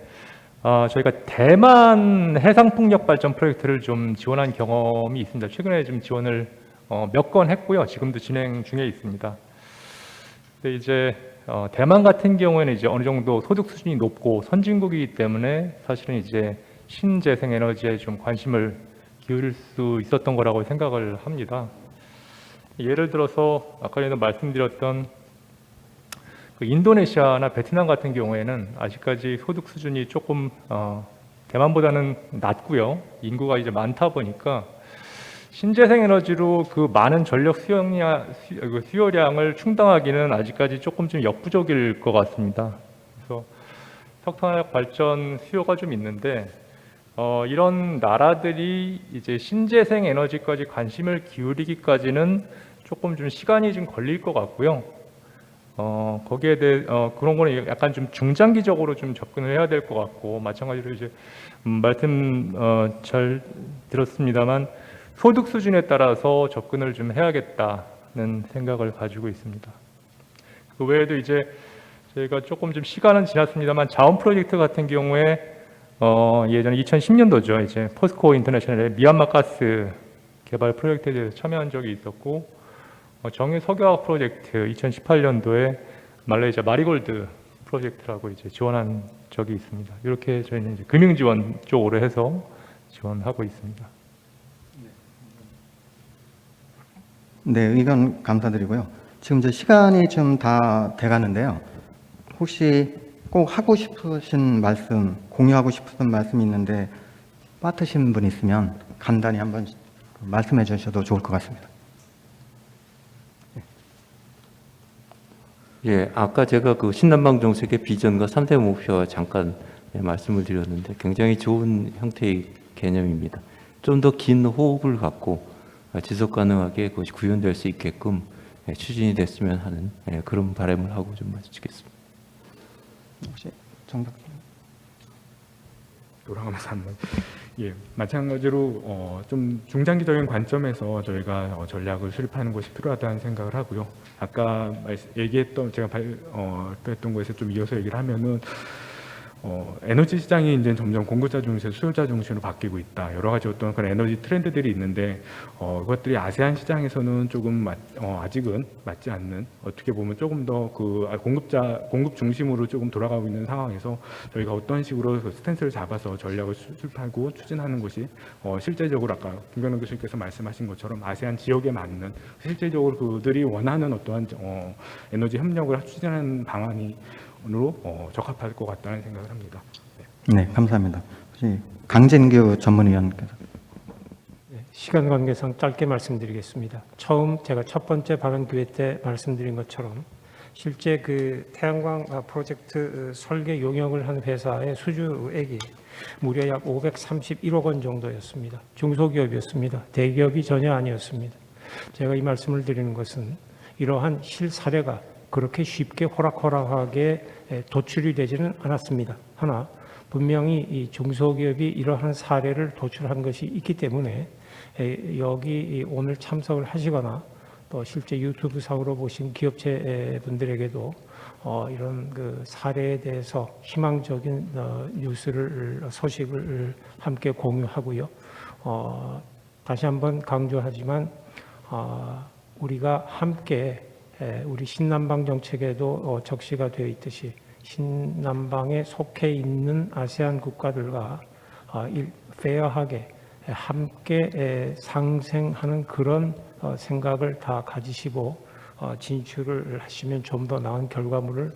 저희가 대만 해상풍력 발전 프로젝트를 좀 지원한 경험이 있습니다. 최근에 좀 지원을 몇 건 했고요. 지금도 진행 중에 있습니다. 근데 이제 대만 같은 경우에는 이제 어느 정도 소득 수준이 높고 선진국이기 때문에 사실은 이제 신재생 에너지에 좀 관심을 기울일 수 있었던 거라고 생각을 합니다. 예를 들어서 아까 전에 말씀드렸던 그 인도네시아나 베트남 같은 경우에는 아직까지 소득 수준이 조금 대만보다는 낮고요. 인구가 이제 많다 보니까 신재생 에너지로 그 많은 전력 수요량을 충당하기는 아직까지 조금 좀 역부족일 것 같습니다. 그래서 석탄화력 발전 수요가 좀 있는데 이런 나라들이 이제 신재생 에너지까지 관심을 기울이기까지는 조금 좀 시간이 좀 걸릴 것 같고요. 거기에 대해 그런 거는 약간 좀 중장기적으로 좀 접근을 해야 될 것 같고, 마찬가지로 이제 말씀 잘 들었습니다만 소득 수준에 따라서 접근을 좀 해야겠다는 생각을 가지고 있습니다. 그 외에도 이제 저희가 조금 좀 시간은 지났습니다만 자원 프로젝트 같은 경우에 예전에 2010년도죠. 이제 포스코 인터내셔널의 미얀마 가스 개발 프로젝트에 대해서 참여한 적이 있었고, 정유 석유화학 프로젝트 2018년도에 말레이시아 마리골드 프로젝트라고 이제 지원한 적이 있습니다. 이렇게 저희는 이제 금융 지원 쪽으로 해서 지원하고 있습니다. 네, 의견 감사드리고요. 지금 이제 시간이 좀 다 돼가는데요. 혹시 꼭 하고 싶으신 말씀, 공유하고 싶으신 말씀이 있는데 빠뜨신 분 있으면 간단히 한번 말씀해 주셔도 좋을 것 같습니다. 예, 아까 제가 그 신남방 정책의 비전과 3대 목표와 잠깐 말씀을 드렸는데 굉장히 좋은 형태의 개념입니다. 좀 더 긴 호흡을 갖고 지속 가능하게 그것이 구현될 수 있게끔 추진이 됐으면 하는 그런 바람을 하고 좀 마치겠습니다. 혹시 정답? 돌아가면서 한번. 예, 마찬가지로 좀 중장기적인 관점에서 저희가 전략을 수립하는 것이 필요하다는 생각을 하고요. 아까 얘기했던 제가 발표했던 것에 좀 이어서 얘기를 하면은 에너지 시장이 이제 점점 공급자 중심에서 수요자 중심으로 바뀌고 있다. 여러 가지 어떤 그런 에너지 트렌드들이 있는데 그것들이 아세안 시장에서는 조금 아직은 맞지 않는, 어떻게 보면 조금 더 그 공급 중심으로 조금 돌아가고 있는 상황에서 저희가 어떤 식으로 그 스탠스를 잡아서 전략을 수립하고 추진하는 것이 실제적으로 아까 김병남 교수님께서 말씀하신 것처럼 아세안 지역에 맞는 실제적으로 그들이 원하는 어떠한 에너지 협력을 추진하는 방안이 으로 적합할 것 같다는 생각을 합니다. 네, 감사합니다. 혹시 강진규 전문위원께서. 시간 관계상 짧게 말씀드리겠습니다. 처음 제가 첫 번째 발언 기회 때 말씀드린 것처럼 실제 그 태양광 프로젝트 설계 용역을 한 회사의 수주액이 무려 약 531억 원 정도였습니다. 중소기업이었습니다. 대기업이 전혀 아니었습니다. 제가 이 말씀을 드리는 것은 이러한 실사례가 그렇게 쉽게 호락호락하게 도출이 되지는 않았습니다. 하나, 분명히 이 중소기업이 이러한 사례를 도출한 것이 있기 때문에 여기 오늘 참석을 하시거나 또 실제 유튜브 상으로 보신 기업체 분들에게도 이런 그 사례에 대해서 희망적인 소식을 함께 공유하고요. 다시 한번 강조하지만 우리가 함께 우리 신남방 정책에도 적시가 되어 있듯이 신남방에 속해 있는 아세안 국가들과 페어하게 함께 상생하는 그런 생각을 다 가지시고 진출을 하시면 좀 더 나은 결과물을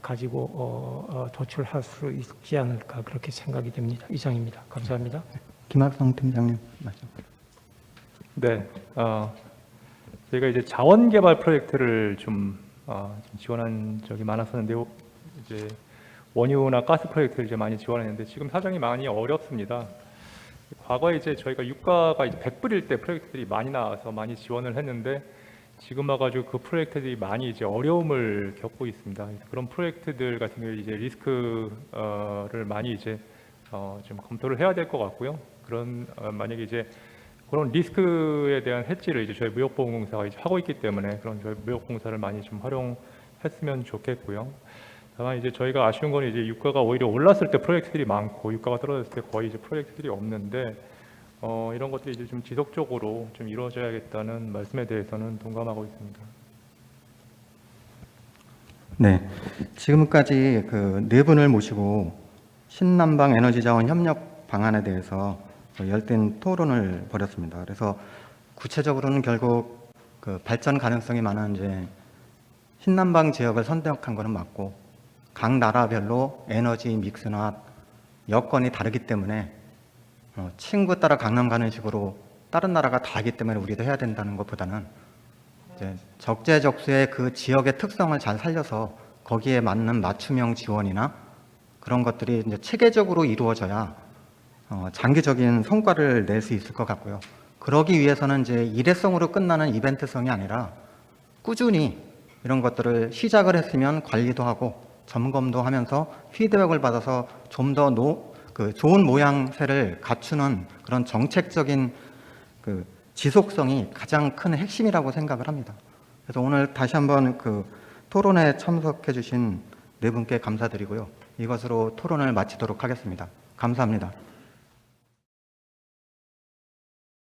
가지고 도출할 수 있지 않을까 그렇게 생각이 됩니다. 이상입니다. 감사합니다. 김학성 팀장님 말씀. 네, 저희가 이제 자원 개발 프로젝트를 좀 지원한 적이 많았었는데요. 이제 원유나 가스 프로젝트를 이제 많이 지원했는데 지금 사정이 많이 어렵습니다. 과거에 이제 저희가 유가가 이제 100불일 때 프로젝트들이 많이 나와서 많이 지원을 했는데 지금 와가지고 그 프로젝트들이 많이 이제 어려움을 겪고 있습니다. 그런 프로젝트들 같은 경우 이제 리스크를 많이 이제 좀 검토를 해야 될 것 같고요. 그런 만약에 이제 그런 리스크에 대한 해지를 이제 저희 무역보험공사가 이제 하고 있기 때문에 그런 저희 무역공사를 많이 좀 활용했으면 좋겠고요. 다만 이제 저희가 아쉬운 건 이제 유가가 오히려 올랐을 때 프로젝트들이 많고 유가가 떨어졌을 때 거의 이제 프로젝트들이 없는데 이런 것들이 이제 좀 지속적으로 좀 이루어져야겠다는 말씀에 대해서는 동감하고 있습니다. 네, 지금까지 그 네 분을 모시고 신남방 에너지자원 협력 방안에 대해서 열띤 토론을 벌였습니다. 그래서 구체적으로는 결국 그 발전 가능성이 많은 이제 신남방 지역을 선택한 것은 맞고 각 나라별로 에너지 믹스나 여건이 다르기 때문에 친구 따라 강남 가는 식으로 다른 나라가 다 하기 때문에 우리도 해야 된다는 것보다는 이제 적재적소의 그 지역의 특성을 잘 살려서 거기에 맞는 맞춤형 지원이나 그런 것들이 이제 체계적으로 이루어져야 장기적인 성과를 낼 수 있을 것 같고요. 그러기 위해서는 이제 일회성으로 끝나는 이벤트성이 아니라 꾸준히 이런 것들을 시작을 했으면 관리도 하고 점검도 하면서 피드백을 받아서 좀 더 좋은 모양새를 갖추는 그런 정책적인 그 지속성이 가장 큰 핵심이라고 생각을 합니다. 그래서 오늘 다시 한번 그 토론에 참석해 주신 네 분께 감사드리고요. 이것으로 토론을 마치도록 하겠습니다. 감사합니다.